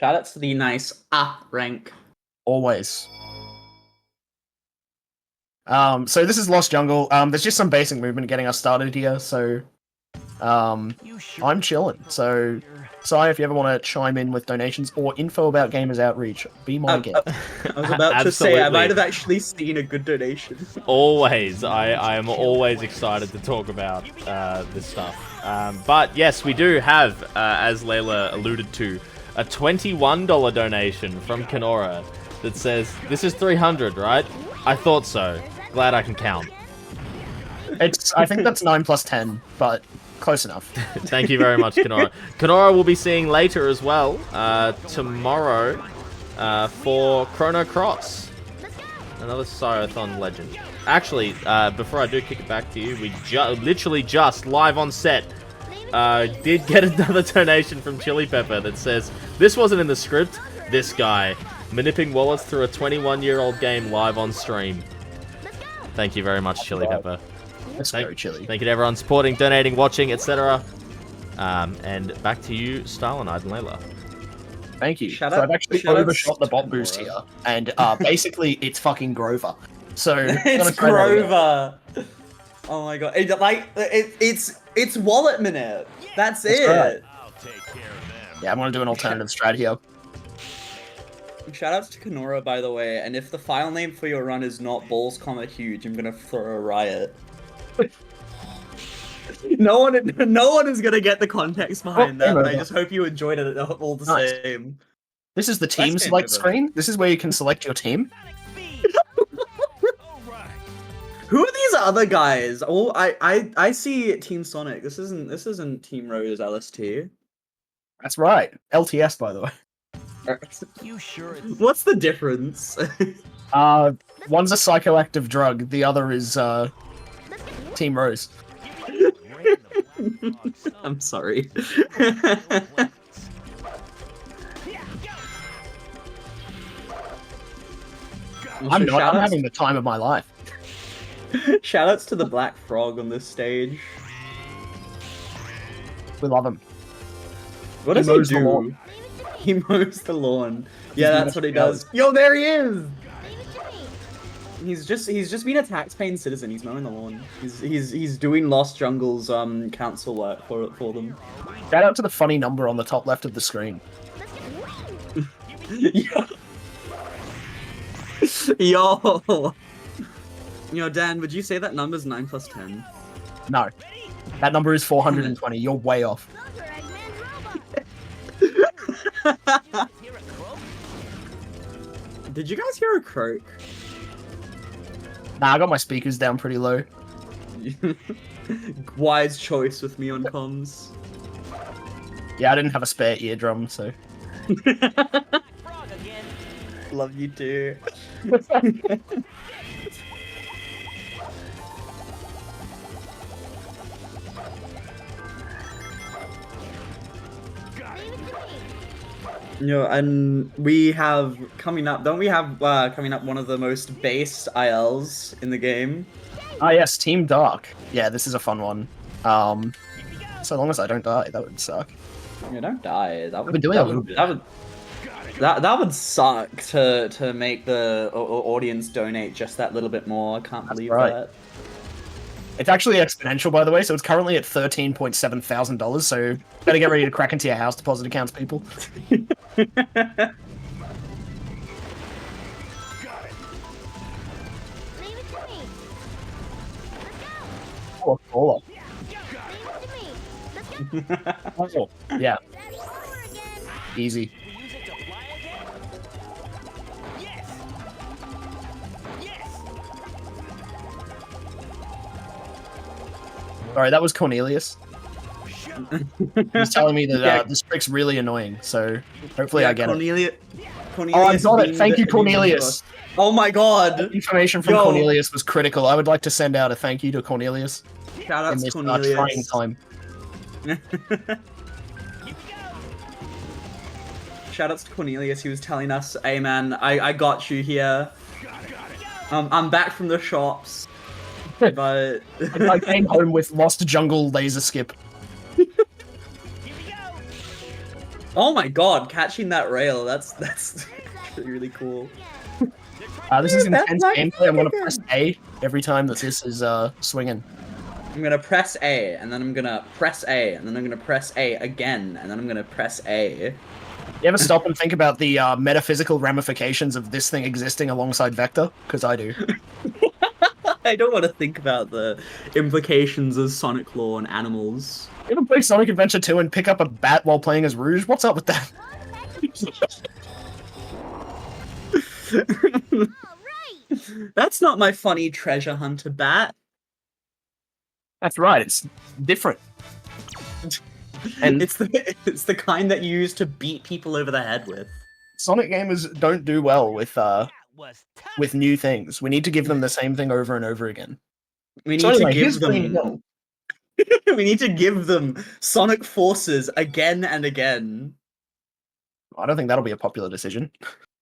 Shoutouts to the nice rank. Always. So this is Lost Jungle. There's just some basic movement getting us started here, so You sure? I'm chilling. So Sai, if you ever want to chime in with donations or info about Gamers Outreach, be my guest. I was about to say, I Absolutely. might have actually seen a good donation. Always. I am always excited to talk about this stuff. But yes, we do have, as Layla alluded to, a $21 donation from Kenora that says, "This is 300, right? I thought so. Glad I can count." I think that's 9 plus 10, but close enough. Thank you very much, Kenora. Kenora will be seeing later as well, tomorrow, for Chrono Cross. Another Syothon legend. Actually, before I do kick it back to you, we literally just live on set did get another donation from Chili Pepper that says, "This wasn't in the script. This guy manipping wallets through a 21-year-old game live on stream." Thank you very much, Chili Pepper. Let's go, Chili. Thank you to everyone supporting, donating, watching, etc. And back to you, stylonide and Layla. Thank you. Shout So out- I've actually shout out overshot the bot to boost here, Kenora. and basically it's fucking Grover. So I'm gonna It's try that again. Grover. Oh my god! It's wallet minute. That's it. right. I'll take care of them. Yeah, I'm gonna do an alternative strat here. Shoutouts to Kenora, by the way. And if the file name for your run is not balls, huge, I'm gonna throw a riot. No one is gonna get the context behind Oh, that, but I Kenora. just hope you enjoyed it all the Nice. same. This is the team Let's get select over. screen. This is where you can select your team. Sonic speed. All right. Who are these other guys? Oh, I see Team Sonic. This isn't Team Rose LST. That's right. LTS, by the way. You sure it's What's the difference? One's a psychoactive drug, the other is Team Rose. ran the black box? I'm sorry. I'm not. I'm having the time of my life. Shoutouts to the Black Frog on this stage. We love him. What does he mows the do? lawn. He mows the lawn. Yeah, He's that's what he mowing does. Yo, there he is! Leave it to me. He's just been a tax-paying citizen. He's mowing the lawn. He's doing Lost Jungle's council work for them. Shout out to the funny number on the top left of the screen. Yo, yo, Dan, would you say that number's 9 plus 10? No. That number is 420. You're way off. Those are Eggman's robots. Hear a croak? Did you guys hear a croak? Nah, I got my speakers down pretty low. Wise choice with me on comms. Yeah, I didn't have a spare eardrum, so. Frog again. Love you too. Leave it to me. You know, and we have coming up. Don't we have coming up one of the most based ILs in the game? Ah, yes, Team Dark. Yeah, this is a fun one. So long as I don't die, that would suck. Yeah, don't die. That would, been doing that a little would, bit. that would suck to make the audience donate just that little bit more. I can't believe right. that. It's actually exponential, by the way, so it's currently at $13.7 thousand, so better get ready to crack into your house deposit accounts, people. Leave it to me. Let's go. Oh, caller. Leave it to me. Let's go. Oh, yeah, Daddy's over again. easy. We use it to fly again? Yes! Yes! Alright, that was Cornelius. He's telling me that Yeah. this trick's really annoying, so hopefully Yeah, I get it. Cornelius. Oh, I got it. beamed Thank you, beamed Cornelius. to us. Oh my god! Information from Yo. Cornelius was critical. I would like to send out a thank you to Cornelius Shout out in to this trying Cornelius. time. Shout outs to Cornelius. He was telling us, "Hey man, I got you here. I'm back from the shops, but I came home with Lost Jungle laser skip. oh my god, catching that rail. That's really cool. This is That's intense not gameplay. I'm gonna good. press A every time that this is swinging. I'm gonna press A, and then I'm gonna press A, and then I'm gonna press A again, and then I'm gonna press A." You ever stop and think about the metaphysical ramifications of this thing existing alongside Vector? Because I do. I don't want to think about the implications of Sonic Law on animals. You ever play Sonic Adventure 2 and pick up a bat while playing as Rouge? What's up with that? All right. That's not my funny treasure hunter bat. That's right, it's different. And It's the kind that you use to beat people over the head with. Sonic gamers don't do well That was tough. with new things. We need to give them the same thing over and over again. We need So anyway, to give here's Green them. Hill. We need to give them Sonic Forces again and again. I don't think that'll be a popular decision.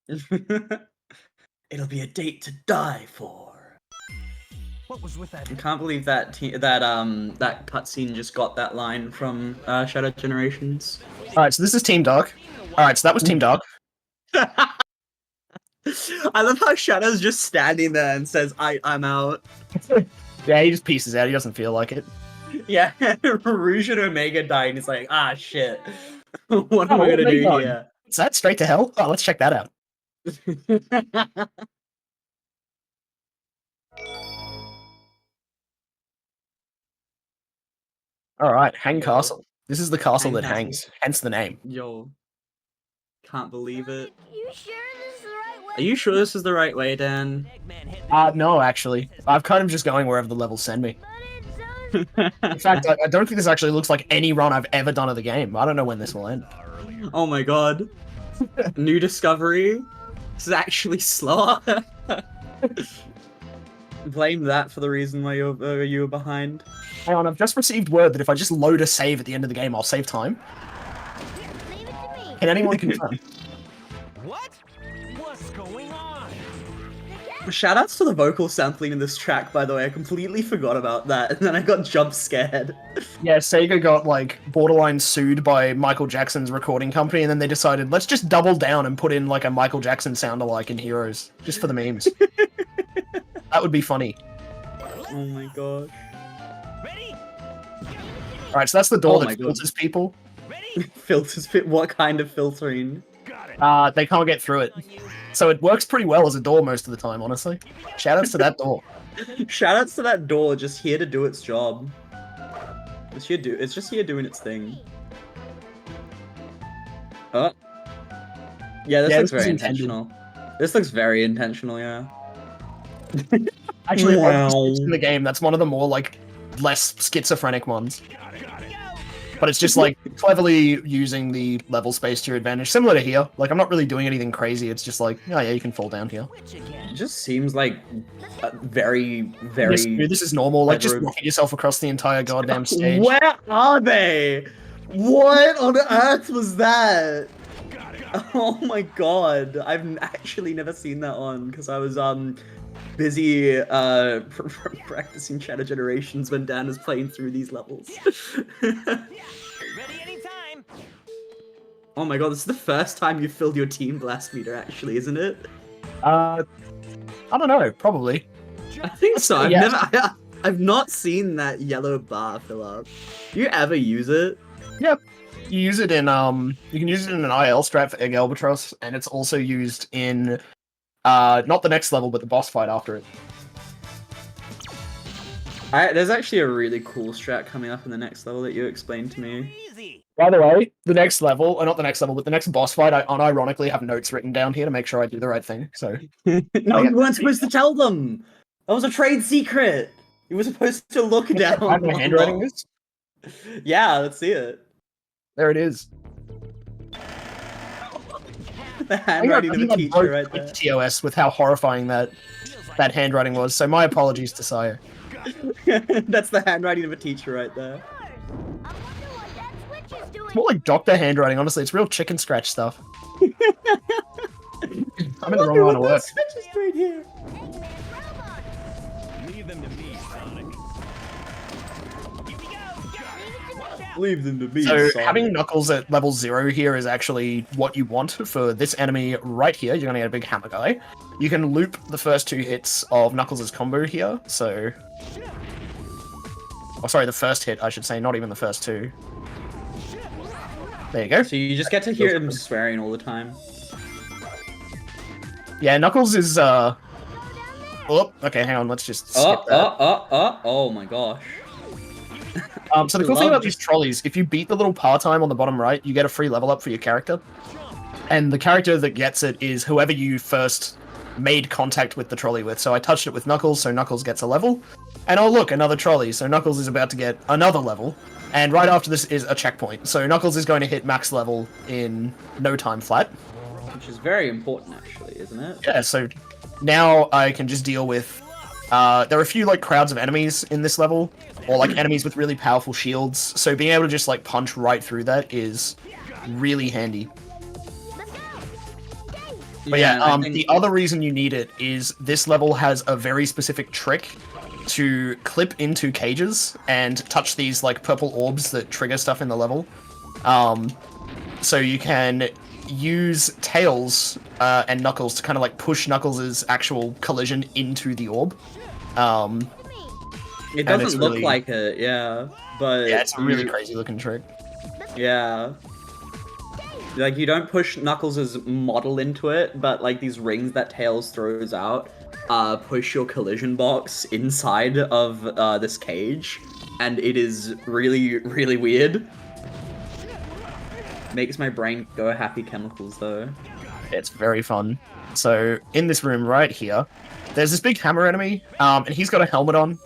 It'll be a date to die for. What was with that? I can't believe that that cutscene just got that line from Shadow Generations. Alright, so this is Team Dark. Alright, so that was Team Dark. I love how Shadow's just standing there and says, I'm out. Yeah, he just pieces out. He doesn't feel like it. Yeah, Rouge and Omega died, and he's like, ah, shit. What am I Oh, gonna do Omega. here? Is that straight to hell? Oh, let's check that out. Alright, Hang Yo. Castle. This is the castle Hang that Castle. hangs, hence the name. Yo, can't believe it. You sure this is the right way? Are you sure this is the right way, Dan? Eggman hit the No, actually. I'm kind of just going wherever the levels send me. But it's so In fact, I don't think this actually looks like any run I've ever done of the game. I don't know when this will end. Oh my god. New discovery. This is actually slower. Blame that for the reason why you were behind. Hang on, I've just received word that if I just load a save at the end of the game, I'll save time. Leave it to me. Can anyone confirm? What? What's going on? Shoutouts to the vocal sampling in this track, by the way. I completely forgot about that, and then I got jump scared. Yeah, Sega got, like, borderline sued by Michael Jackson's recording company, and then they decided, let's just double down and put in, like, a Michael Jackson sound-alike in Heroes. Just for the memes. That would be funny. Oh my gosh. Ready? Alright, so that's the door Oh my that filters people. Ready? Filters fit. What kind of filtering? Got it. They can't get through it. So it works pretty well as a door most of the time, honestly. Shoutouts to that door. Shoutouts to that door, just here to do its job. It's just here doing its thing. Oh. Yeah, this Yeah, looks this was very intended. intentional. This looks very intentional, yeah. Actually, Wow. in the game, that's one of the more, like, less schizophrenic ones. Got it. But it's just, like, cleverly using the level space to your advantage. Similar to here. Like, I'm not really doing anything crazy. It's just like, oh yeah, you can fall down here. Which again? It just seems like very, This is normal. Like, just Bedroom. rocket yourself across the entire goddamn stage. Where are they? What on earth was that? Got it. Oh my god, I've actually never seen that on because I was busy practicing Shadow Generations when Dan was playing through these levels. Ready anytime. Oh my god, this is the first time you filled your team blast meter, actually, isn't it? I don't know. Probably. I think so. Yeah. I've not seen that yellow bar fill up. Do you ever use it? Yep. You use it in you can use it in an IL strat for Egg Albatross, and it's also used in not the next level, but the boss fight after it. There's actually a really cool strat coming up in the next level that you explained to me. Easy. By the way, the next level, or not the next level, but the next boss fight, I unironically have notes written down here to make sure I do the right thing. So No, you weren't supposed to tell them. That was a trade secret. You were supposed to look down. I have my handwriting is. Yeah, let's see it. There it is. The handwriting of a teacher right there. TOS with how horrifying that handwriting was. So my apologies to Sire. That's the handwriting of a teacher right there. I wonder what that switch is doing. It's more like doctor handwriting. Honestly, it's real chicken scratch stuff. I'm in the wrong line of work. Switch is right here. Eggman robot. Leave them to me, Sonic. Here we go. Got it. Leave them to me. So Sonic. having Knuckles at level 0 here is actually what you want for this enemy right here. You're gonna get a big hammer guy. You can loop the first 2 hits of Knuckles' combo here, so... Oh, sorry, the first hit, I should say, not even the first 2. There you go. So you just get to hear him swearing all the time. Yeah, Knuckles is, Oh, okay, hang on, let's just skip that. Oh my gosh. So the cool thing Love about these trolleys, if you beat the little par time on the bottom right, you get a free level up for your character. And the character that gets it is whoever you first made contact with the trolley with. So I touched it with Knuckles, so Knuckles gets a level. And oh look, another trolley, so Knuckles is about to get another level. And right after this is a checkpoint. So Knuckles is going to hit max level in no time flat. Which is very important, actually, isn't it? Yeah, so now I can just deal with... there are a few, like, crowds of enemies in this level, or, like, enemies with really powerful shields, so being able to just, like, punch right through that is really handy. Let's go. But yeah, I think- the other reason you need it is this level has a very specific trick to clip into cages and touch these, like, purple orbs that trigger stuff in the level. So you can use Tails and Knuckles to kind of, like, push Knuckles' actual collision into the orb. It and it's doesn't look really- like it, yeah. But Yeah, it's a really crazy looking trick. Yeah. Like, you don't push Knuckles' model into it, but, like, these rings that Tails throws out push your collision box inside of this cage, and it is really, really weird. Makes my brain go happy chemicals, though. It's very fun. So, in this room right here, there's this big hammer enemy, and he's got a helmet on.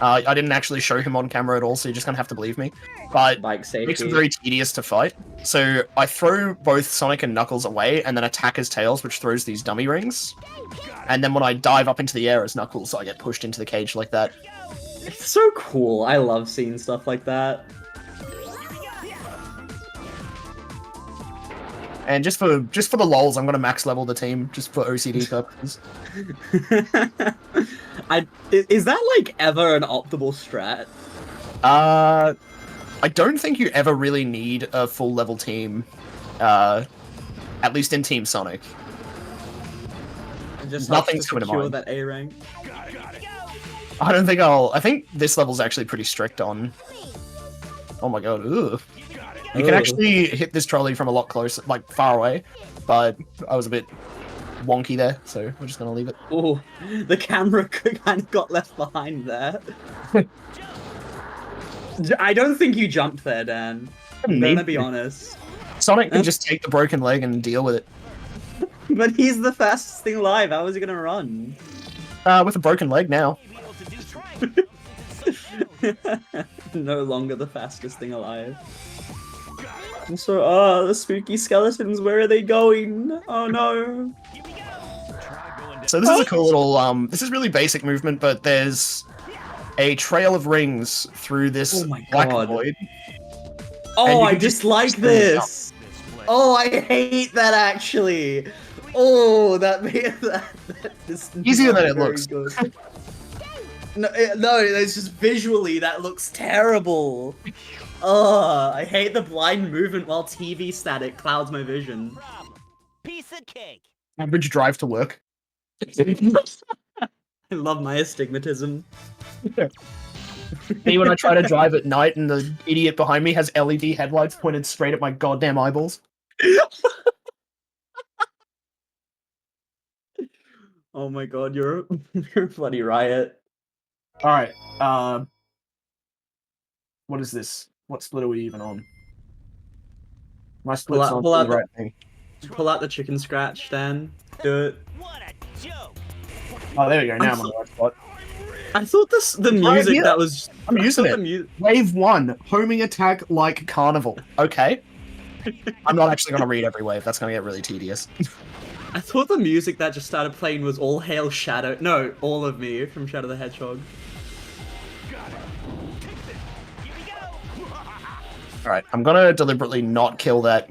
I didn't actually show him on camera at all, so you're just gonna have to believe me. But Bike it makes safety. it very tedious to fight. So I throw both Sonic and Knuckles away, and then attack his Tails, which throws these dummy rings. And then when I dive up into the air as Knuckles, I get pushed into the cage like that. It's so cool. I love seeing stuff like that. And just for the lols, I'm gonna max level the team just for OCD purposes. Is that like ever an optimal strat? I don't think you ever really need a full level team, at least in Team Sonic. It just Nothing's helps to coming to secure mind. that A rank. I don't think I think this level's actually pretty strict on. Oh my god, ugh. You can Ugh. actually hit this trolley from a lot closer, like far away, but I was a bit wonky there, so we're just gonna leave it. Oh, the camera kind of got left behind there. I don't think you jumped there, Dan. I'm Need gonna be to. honest. Sonic can just take the broken leg and deal with it. But he's the fastest thing alive. How is he gonna run? With a broken leg now. No longer the fastest thing alive. Also, the spooky skeletons, where are they going? Oh no. So this is a cool little, this is really basic movement, but there's a trail of rings through this Oh my black God. void. Oh, And you I can just just like spin it up. this. Oh, I hate that actually. Oh, that made that this Easier than not it very looks. good. No, no, it's just visually that looks terrible. Oh, I hate the blind movement while TV static clouds my vision. Piece of cake. Average drive to work. I love my astigmatism. Me when I try to drive at night and the idiot behind me has LED headlights pointed straight at my goddamn eyeballs. Oh my god, you're you're a bloody riot. Alright, what is this? What split are we even on? My split's on pull out the right thing. Pull out the chicken scratch, Dan. Do it. What a joke. Oh, there we go, now I'm on the right spot. I thought the music here. that was. I'm I using thought it. the mu- Wave 1, homing attack like carnival. Okay. I'm not actually going to read every wave, that's going to get really tedious. I thought the music that just started playing was All Hail Shadow. No, All of Me from Shadow the Hedgehog. Alright, I'm going to deliberately not kill that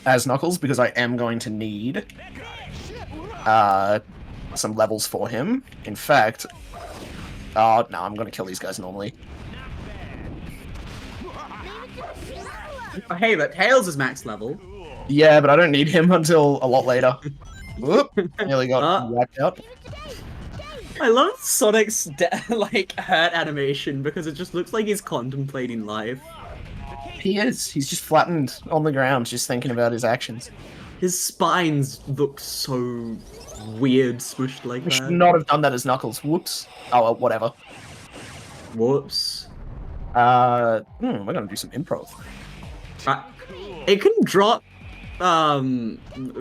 as Knuckles because I am going to need some levels for him. In fact, no, I'm going to kill these guys normally. Oh, hey, but Tails is max level. Yeah, but I don't need him until a lot later. Whoop, nearly got wiped out. I love Sonic's like hurt animation because it just looks like he's contemplating life. He is. He's just flattened on the ground, just thinking about his actions. His spines look so weird, smushed like I should that. not have done that as Knuckles. Whoops. Oh, well, whatever. Whoops. We're gonna do some improv. It can drop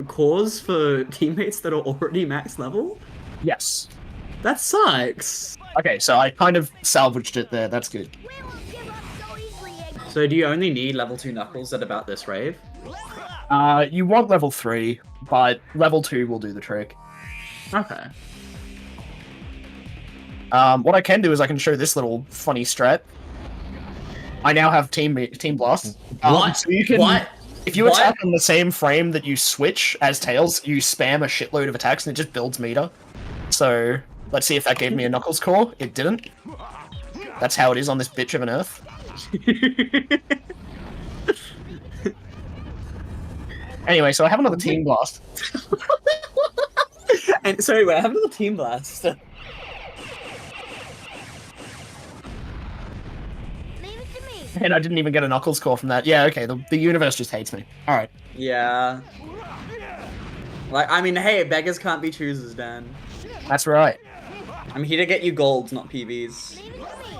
cores for teammates that are already max level? Yes. That sucks. Okay, so I kind of salvaged it there. That's good. We won't give up so easily, Egg. So do you only need level 2 Knuckles at about this rave? You want level 3, but level 2 will do the trick. Okay. What I can do is I can show this little funny strat. I now have Team Blast. What? So you can, What? if you What? attack on the same frame that you switch as Tails, you spam a shitload of attacks and it just builds meter. So let's see if that gave me a Knuckles core. It didn't. That's how it is on this bitch of an Earth. Anyway, so I have another Team Blast. And sorry, wait, I have another Team Blast. Leave it to me. And I didn't even get a Knuckles core from that. Yeah, okay, the universe just hates me. Alright. Yeah. Like, I mean, hey, beggars can't be choosers, Dan. That's right. I'm here to get you golds, not PBs. Leave it to me.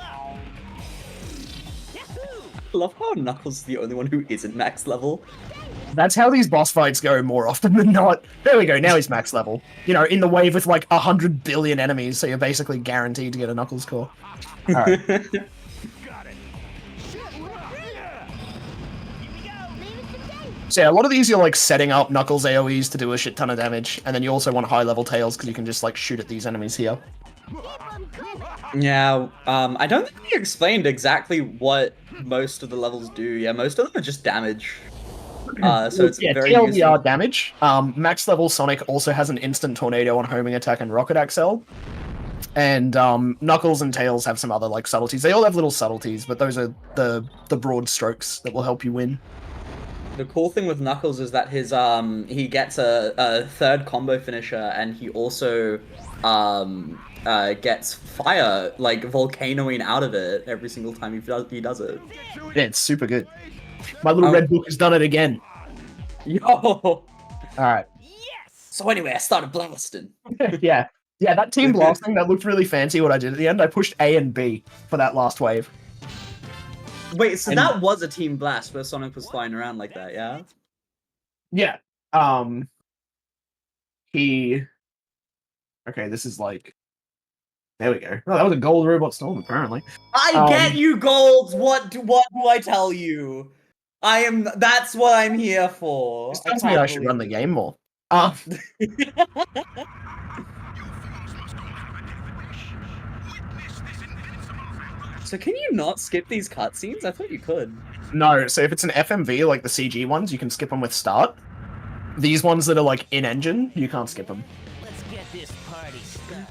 I love how Knuckles is the only one who isn't max level. That's how these boss fights go more often than not. There we go, now he's max level. You know, in the wave with like 100 billion enemies, so you're basically guaranteed to get a Knuckles core. Alright. So yeah, a lot of these you're like setting up Knuckles AoEs to do a shit ton of damage, and then you also want high level Tails because you can just like shoot at these enemies here. Yeah, I don't think we explained exactly what most of the levels do. Yeah, most of them are just damage. So it's yeah, very TLDR useful. damage. Max level Sonic also has an instant tornado on homing attack and rocket axle. And Knuckles and Tails have some other like subtleties. They all have little subtleties, but those are the broad strokes that will help you win. The cool thing with Knuckles is that his he gets a third combo finisher, and he also gets fire, like volcanoing out of it every single time he does it. Yeah, it's super good. My little red book has done it again. Yo. Alright. So anyway, I started blasting. Yeah. Yeah, that team blasting, that looked really fancy what I did at the end. I pushed A and B for that last wave. Wait, so And- that was a team blast where Sonic was flying around like that, yeah? Yeah. Okay, this is like... There we go. Oh, that was a gold robot storm, apparently. I get you, Golds! What do I tell you? That's what I'm here for. This tells me I should run the game more. So can you not skip these cutscenes? I thought you could. No, so if it's an FMV, like the CG ones, you can skip them with start. These ones that are like in-engine, you can't skip them. Let's get this party started.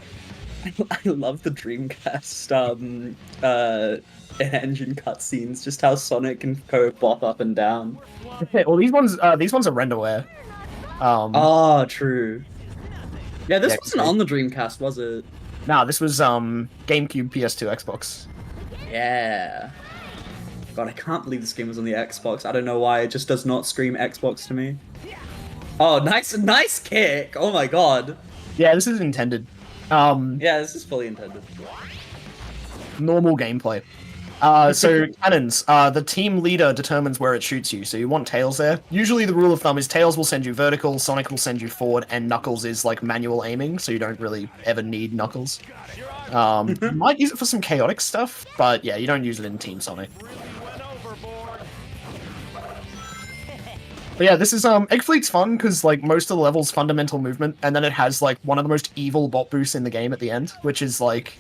I love the Dreamcast engine cutscenes, just how Sonic can go bop up and down. Okay, well, these ones are renderware. Oh, true. Yeah, this Yeah, wasn't on the Dreamcast, was it? Nah, this was GameCube, PS2, Xbox. Yeah. God, I can't believe this game was on the Xbox. I don't know why, it just does not scream Xbox to me. Oh, nice kick! Oh my god. Yeah, this is intended. Yeah, this is fully intended. Normal gameplay. So cannons. The team leader determines where it shoots you, so you want Tails there. Usually the rule of thumb is Tails will send you vertical, Sonic will send you forward, and Knuckles is like manual aiming, so you don't really ever need Knuckles. You might use it for some chaotic stuff, but yeah, you don't use it in Team Sonic. But yeah, this is Egg Fleet's fun because like most of the levels fundamental movement, and then it has like one of the most evil bot boosts in the game at the end, which is like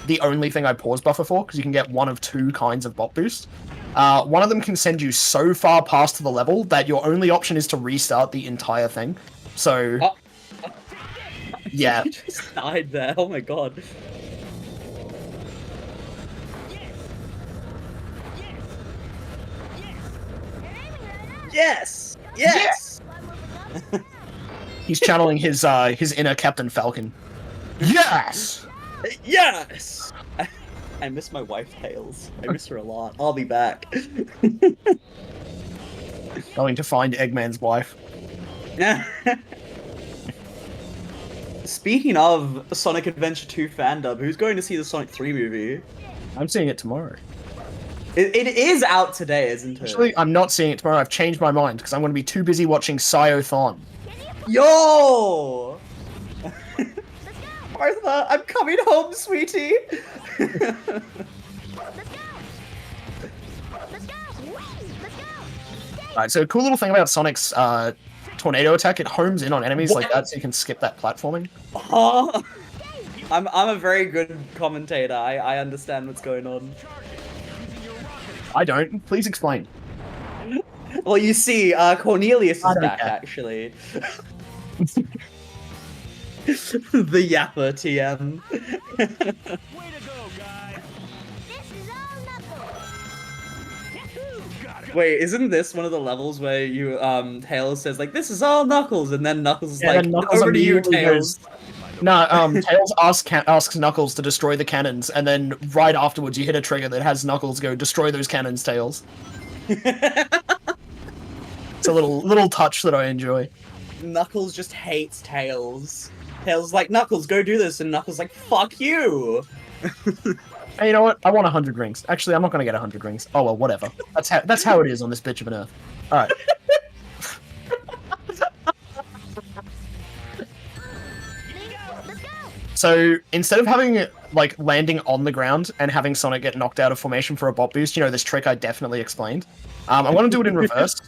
the only thing I pause buffer for, because you can get one of two kinds of bot boost. One of them can send you so far past the level that your only option is to restart the entire thing. So yeah, You just died there. Oh my god. Yes. Yes. he's channeling his inner Captain Falcon. Yes. Yes. I miss my wife, Tails. I miss her a lot. I'll be back. Going to find Eggman's wife. Speaking of Sonic Adventure 2 fandom, who's going to see the Sonic 3 movie? I'm seeing it tomorrow. It is out today, isn't it? Actually, I'm not seeing it tomorrow. I've changed my mind because I'm going to be too busy watching Syothon. Yo! Martha, I'm coming home, sweetie! Let's go! Let's go! Alright, so a cool little thing about Sonic's tornado attack, it homes in on enemies like that so you can skip that platforming. Oh. I'm a very good commentator. I understand what's going on. I don't. Please explain. Well, you see, Cornelius is I don't back, care. actually. The Yapper TM. Way to go, guys. This is all Knuckles! Wait, isn't this one of the levels where you Tails says like, "This is all Knuckles," and then Knuckles is Yeah, like, then Knuckles "Over to you, immediately Tails." No, Tails asks Knuckles to destroy the cannons, and then right afterwards you hit a trigger that has Knuckles go, destroy those cannons, Tails. It's a little touch that I enjoy. Knuckles just hates Tails. Tails is like, "Knuckles, go do this," and Knuckles is like, "Fuck you." Hey, you know what? I want 100 rings. Actually, I'm not gonna get 100 rings. Oh well, whatever. That's how it is on this bitch of an earth. Alright. So instead of having like landing on the ground and having Sonic get knocked out of formation for a bot boost, this trick I definitely explained. I'm going to do it in reverse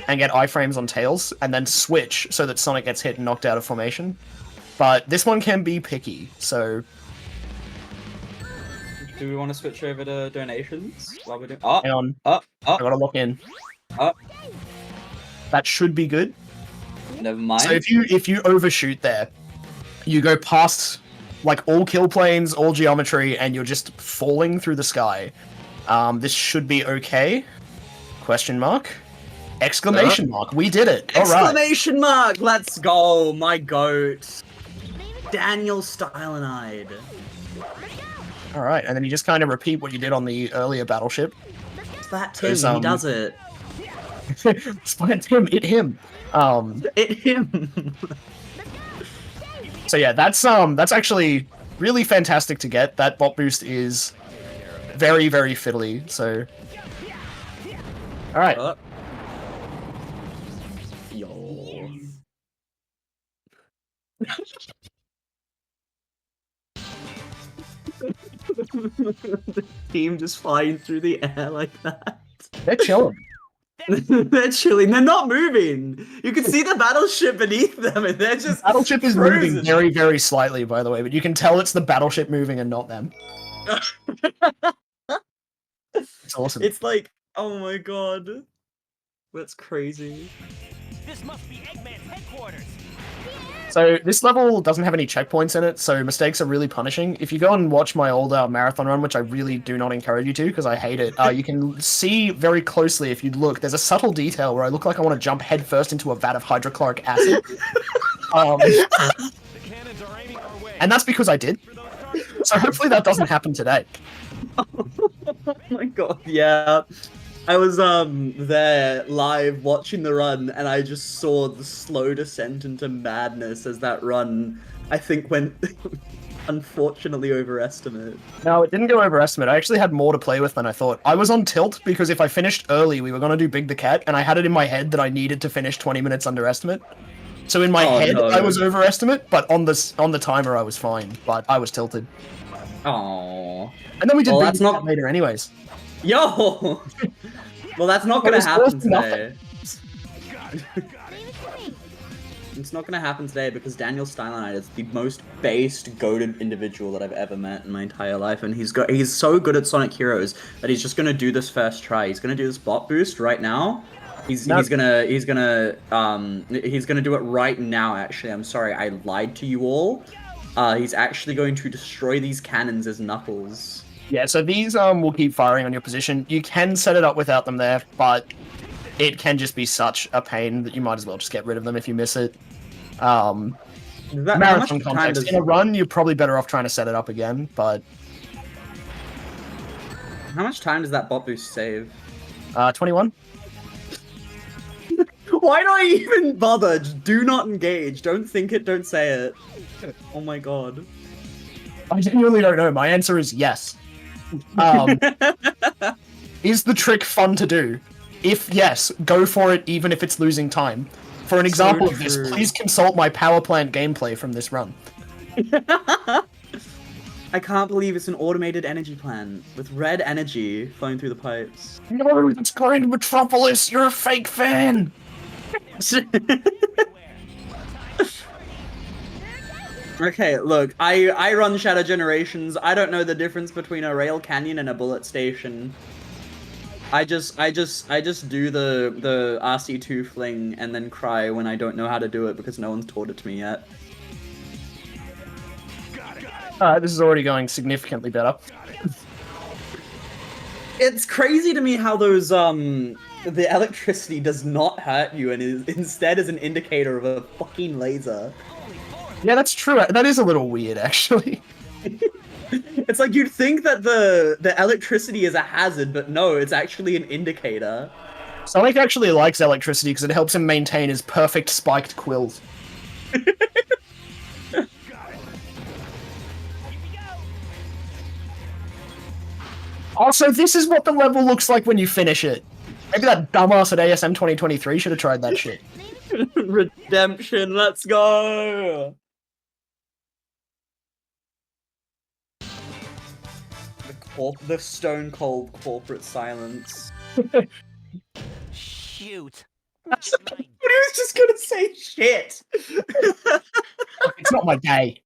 and get iframes on Tails, and then switch so that Sonic gets hit and knocked out of formation. But this one can be picky, so... Do we want to switch over to donations while we're doing? Oh, Hang on, oh, I oh, gotta lock in. oh. That should be good. Never mind. So if you overshoot there, you go past like all kill planes, all geometry, and you're just falling through the sky. This should be okay. Question mark? Exclamation mark. We did it. All right. Exclamation mark! Let's go, my goat. Daniel Stylonide. All right, and then you just kind of repeat what you did on the earlier battleship. It's that Tim, There's, he does it. Splat him, it him. It him. So yeah, that's actually really fantastic to get. That bot boost is very, very fiddly. So, all right. Yo. The team just flying through the air like that. They're chilling. They're chilling. They're not moving. You can see the battleship beneath them, and they're just. Battleship is frozen. moving very, very slightly, by the way, but you can tell it's the battleship moving and not them. It's awesome. It's like, oh my god, that's crazy. This must be Eggman's headquarters. So this level doesn't have any checkpoints in it, so mistakes are really punishing. If you go and watch my old marathon run, which I really do not encourage you to because I hate it, you can see very closely if you look, there's a subtle detail where I look like I want to jump headfirst into a vat of hydrochloric acid. The cannons are aiming our way. And that's because I did. So hopefully that doesn't happen today. Oh my god, yeah. I was there live watching the run, and I just saw the slow descent into madness as that run, I think, went unfortunately overestimate. No, it didn't go overestimate. I actually had more to play with than I thought. I was on tilt because if I finished early, we were going to do Big the Cat, and I had it in my head that I needed to finish 20 minutes underestimate. So in my head, no. I was overestimate, but on the timer, I was fine. But I was tilted. Aww. And then we did Well, Big that's the Cat not- later anyways. Yo! Well, that's not gonna was happen worth nothing. today. It's not gonna happen today because Daniel Stylonide is the most based, goated individual that I've ever met in my entire life, and he's so good at Sonic Heroes that he's just gonna do this first try. He's gonna do this bot boost right now. He's gonna do it right now. Actually, I'm sorry, I lied to you all. He's actually going to destroy these cannons as Knuckles. Yeah, so these will keep firing on your position. You can set it up without them there, but it can just be such a pain that you might as well just get rid of them if you miss it. How much Marathon time context. does In a run, you're probably better off trying to set it up again, but... How much time does that bot boost save? 21? Why do I even bother? Just do not engage. Don't think it, don't say it. Oh my god. I genuinely don't know. My answer is yes. Is the trick fun to do? If yes, go for it even if it's losing time. For an example of this, true. please consult my power plant gameplay from this run. I can't believe it's an automated energy plant with red energy flowing through the pipes. No, it's Grand Metropolis! You're a fake fan! Okay, look, I run Shadow Generations. I don't know the difference between a rail canyon and a bullet station. I just do the RC2 fling and then cry when I don't know how to do it because no one's taught it to me yet. This is already going significantly better. It's crazy to me how those the electricity does not hurt you and instead is an indicator of a fucking laser. Yeah, that's true. That is a little weird, actually. It's like you'd think that the electricity is a hazard, but no, it's actually an indicator. Sonic actually likes electricity because it helps him maintain his perfect spiked quills. Also, this is what the level looks like when you finish it. Maybe that dumbass at ASM 2023 should have tried that shit. Redemption, let's go! the stone cold corporate silence. Shoot. He was just gonna say shit. It's not my day.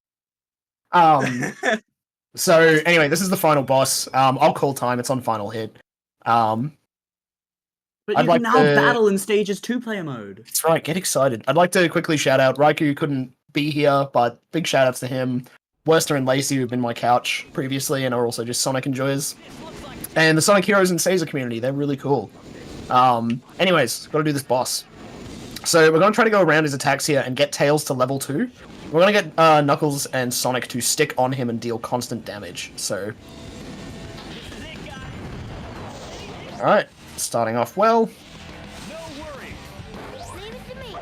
So anyway, this is the final boss. I'll call time. It's on final hit. But I'd you like can now to- battle in stages 2-player mode. That's right. Get excited. I'd like to quickly shout out Raikou couldn't be here, but big shout outs to him. Worster and Lacey, who've been my couch previously and are also just Sonic enjoyers. And the Sonic Heroes and Seiza community, they're really cool. Anyways, gotta do this boss. So we're gonna try to go around his attacks here and get Tails to level 2. We're gonna get Knuckles and Sonic to stick on him and deal constant damage. So, alright, starting off well. Leave it to me.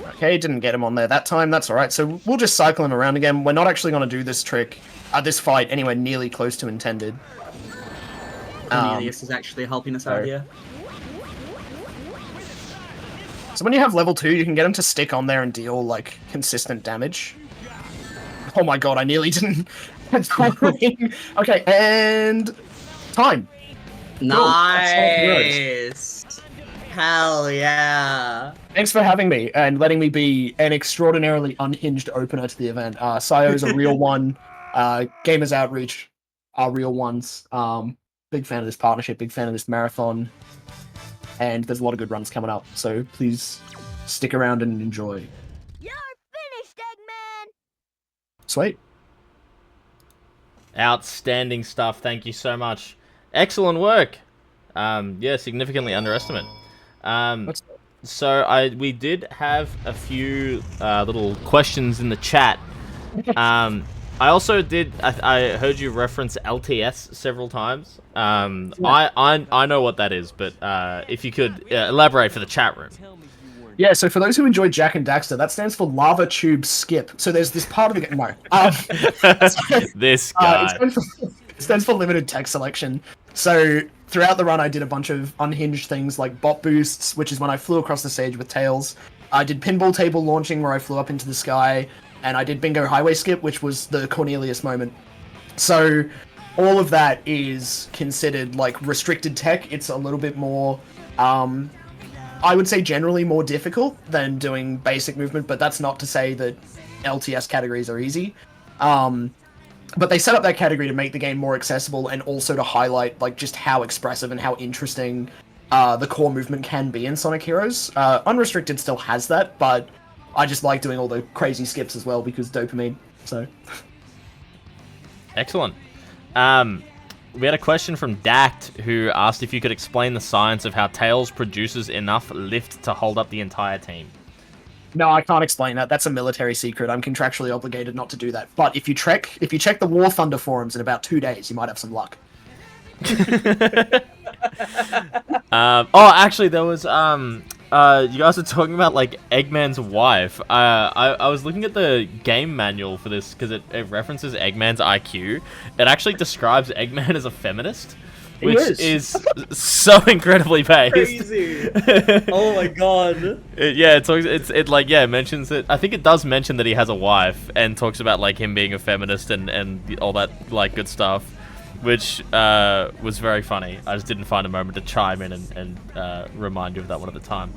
Okay, didn't get him on there that time, that's alright. So we'll just cycle him around again. We're not actually gonna do this trick, this fight, anywhere nearly close to intended. Cornelius is actually helping us out sorry. here. So when you have level 2, you can get him to stick on there and deal, like, consistent damage. Oh my god, I nearly didn't... Okay, and... Time. Nice! Hell yeah! Thanks for having me and letting me be an extraordinarily unhinged opener to the event. Syo's a real one. Gamers Outreach are real ones. Big fan of this partnership, big fan of this marathon. And there's a lot of good runs coming up, so please stick around and enjoy. You're finished, Eggman. Sweet. Outstanding stuff. Thank you so much. Excellent work. Yeah, significantly underestimate. So we did have a few little questions in the chat. I also did. I heard you reference LTS several times. I know what that is, but if you could elaborate for the chat room. Yeah, so for those who enjoy Jak and Daxter, that stands for Lava Tube Skip. So there's this part of the game. No. This guy. It stands for limited text selection. So throughout the run, I did a bunch of unhinged things like bot boosts, which is when I flew across the stage with Tails. I did pinball table launching, where I flew up into the sky. And I did Bingo Highway Skip, which was the Cornelius moment. So all of that is considered like restricted tech. It's a little bit more, I would say generally more difficult than doing basic movement, but that's not to say that LTS categories are easy. But they set up that category to make the game more accessible and also to highlight like just how expressive and how interesting the core movement can be in Sonic Heroes. Unrestricted still has that, but I just like doing all the crazy skips as well because dopamine, so. Excellent. We had a question from Dact, who asked if you could explain the science of how Tails produces enough lift to hold up the entire team. No, I can't explain that. That's a military secret. I'm contractually obligated not to do that. But if you check the War Thunder forums in about 2 days, you might have some luck. Actually, there was you guys are talking about like Eggman's wife. I was looking at the game manual for this because it references Eggman's IQ. It actually describes Eggman as a feminist, which is so incredibly based. Crazy. Oh my god. It mentions it. I think it does mention that he has a wife and talks about like him being a feminist and all that like good stuff, which was very funny. I just didn't find a moment to chime in and remind you of that one at the time.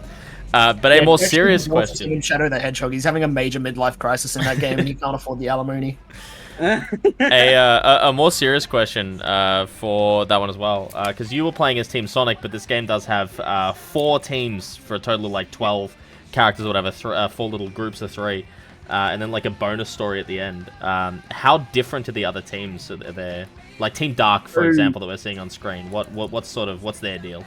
But a more serious question. Shadow the Hedgehog. He's having a major midlife crisis in that game, and he can't afford the alimony. A more serious question for that one as well, because you were playing as Team Sonic, but this game does have 4 teams for a total of like 12 characters or whatever, 4 little groups of 3. And then like a bonus story at the end. How different are the other teams are there? Like Team Dark, for example, that we're seeing on screen. What's their deal?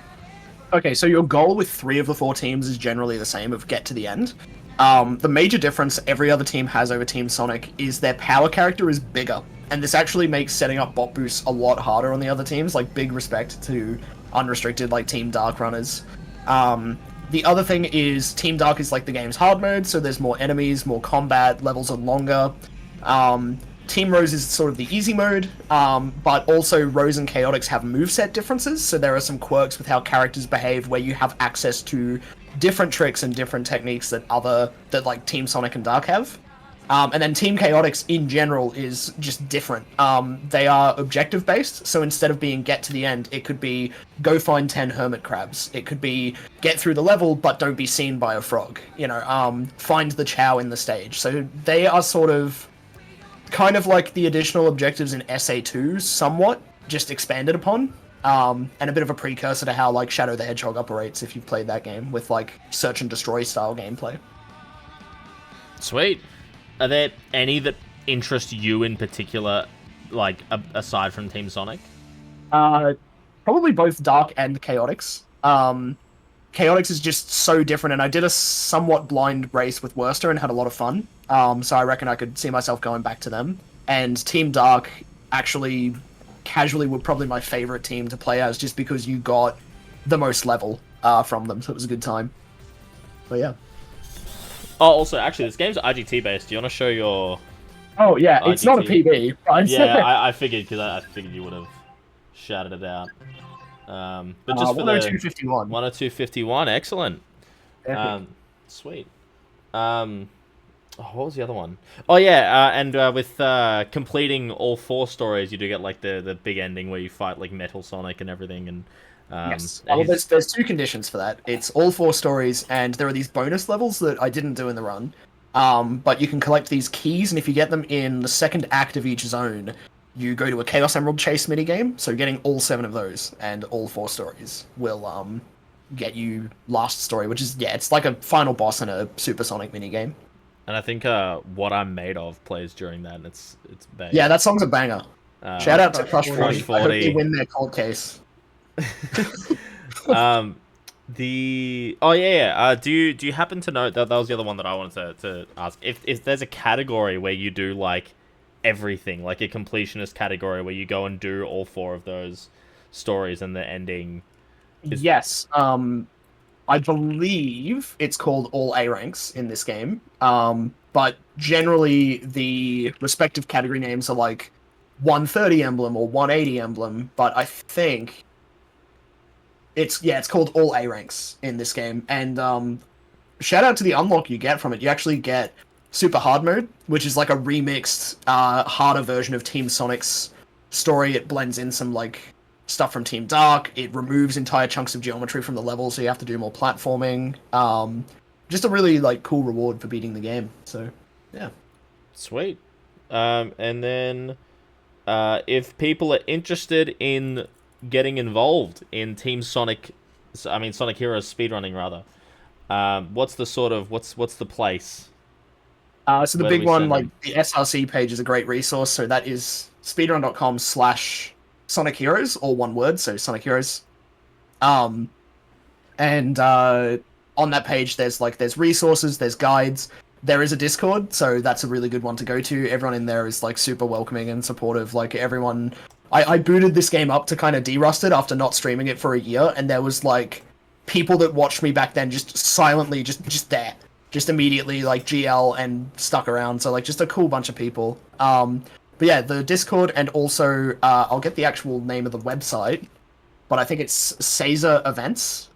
Okay, so your goal with 3 of the 4 teams is generally the same of get to the end. The major difference every other team has over Team Sonic is their power character is bigger. And this actually makes setting up bot boosts a lot harder on the other teams. Like, big respect to Unrestricted, like Team Dark runners. The other thing is Team Dark is like the game's hard mode, so there's more enemies, more combat, levels are longer. Team Rose is sort of the easy mode, but also Rose and Chaotix have moveset differences, so there are some quirks with how characters behave where you have access to different tricks and different techniques that like Team Sonic and Dark have. And then Team Chaotix in general is just different. They are objective based, so instead of being get to the end, it could be go find 10 hermit crabs. It could be get through the level but don't be seen by a frog. Find the chow in the stage. So they are sort of kind of like the additional objectives in SA2, somewhat just expanded upon. And a bit of a precursor to how like Shadow the Hedgehog operates if you've played that game with like search and destroy style gameplay. Sweet. Are there any that interest you in particular, like, aside from Team Sonic? Probably both Dark and Chaotix. Chaotix is just so different, and I did a somewhat blind race with Worcester and had a lot of fun. So I reckon I could see myself going back to them. And Team Dark, actually, casually, were probably my favorite team to play as, just because you got the most level from them, so it was a good time. But yeah. Oh, also, actually, this game's IGT based. Do you want to show your... Oh, yeah, it's not a IGT? PB. But Yeah, I figured, because I figured you would have shouted it out. But just for 102.51. 102.51, excellent. Epic. Sweet. What was the other one? Oh, yeah, and with completing all 4 stories, you do get, like, the big ending where you fight, like, Metal Sonic and everything, and... Yes. Well, there's 2 conditions for that. It's all 4 stories, and there are these bonus levels that I didn't do in the run. But you can collect these keys, and if you get them in the second act of each zone, you go to a Chaos Emerald Chase minigame. So getting all 7 of those and all 4 stories will get you last story, which is, yeah, it's like a final boss in a Supersonic minigame. And I think What I'm Made Of plays during that, and it's bang. Yeah, that song's a banger. Shout out to Crush 40. I hope they win their cold case. Do you happen to know that was the other one that I wanted to ask, if there's a category where you do like everything, like a completionist category where you go and do all 4 of those stories and the ending Yes. I believe it's called all A ranks in this game. But generally the respective category names are like 130 emblem or 180 emblem, but I think it's called all A ranks in this game. And shout out to the unlock you get from it. You actually get super hard mode, which is like a remixed harder version of Team Sonic's story. It blends in some like stuff from Team Dark. It removes entire chunks of geometry from the level, so you have to do more platforming. Just a really like cool reward for beating the game. So yeah. Sweet. And then if people are interested in getting involved in Team Sonic, Sonic Heroes speedrunning rather, what's the place? So the big one, like the SRC page, is a great resource. So that is speedrun.com/Sonic Heroes, all one word. So Sonic Heroes. And on that page, there's resources, there's guides. There is a Discord, so that's a really good one to go to. Everyone in there is like super welcoming and supportive. Like everyone, I booted this game up to kind of derust it after not streaming it for a year, and there was like people that watched me back then just silently, just there, just immediately like GL and stuck around. So like just a cool bunch of people. But yeah, the Discord, and also I'll get the actual name of the website, but I think it's Caesar Events,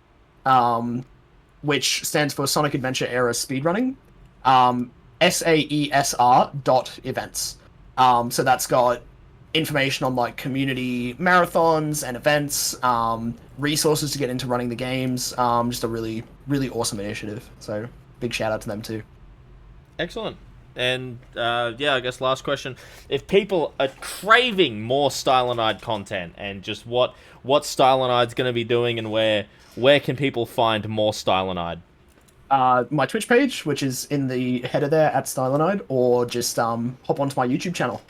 which stands for Sonic Adventure Era Speedrunning. SAESR.events. So that's got information on like community marathons and events, resources to get into running the games. Just a really, really awesome initiative. So big shout out to them too. Excellent. And yeah, I guess last question: if people are craving more stylonide content, and just what stylonide's going to be doing, and where can people find more stylonide? My Twitch page, which is in the header there at stylonide, or just hop onto my YouTube channel,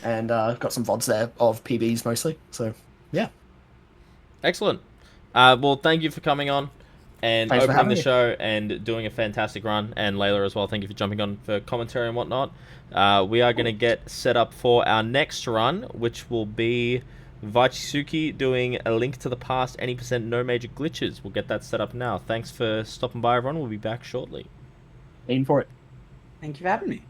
and got some VODs there of PBs mostly. So yeah. Excellent. Well, thank you for coming on and Thanks opening the me. show and doing a fantastic run. And Layla as well, thank you for jumping on for commentary and whatnot. We are going to get set up for our next run, which will be Vachisuki doing A Link to the Past, any percent no major glitches. We'll get that set up now. Thanks for stopping by, everyone. We'll be back shortly. Aim for it. Thank you for having me.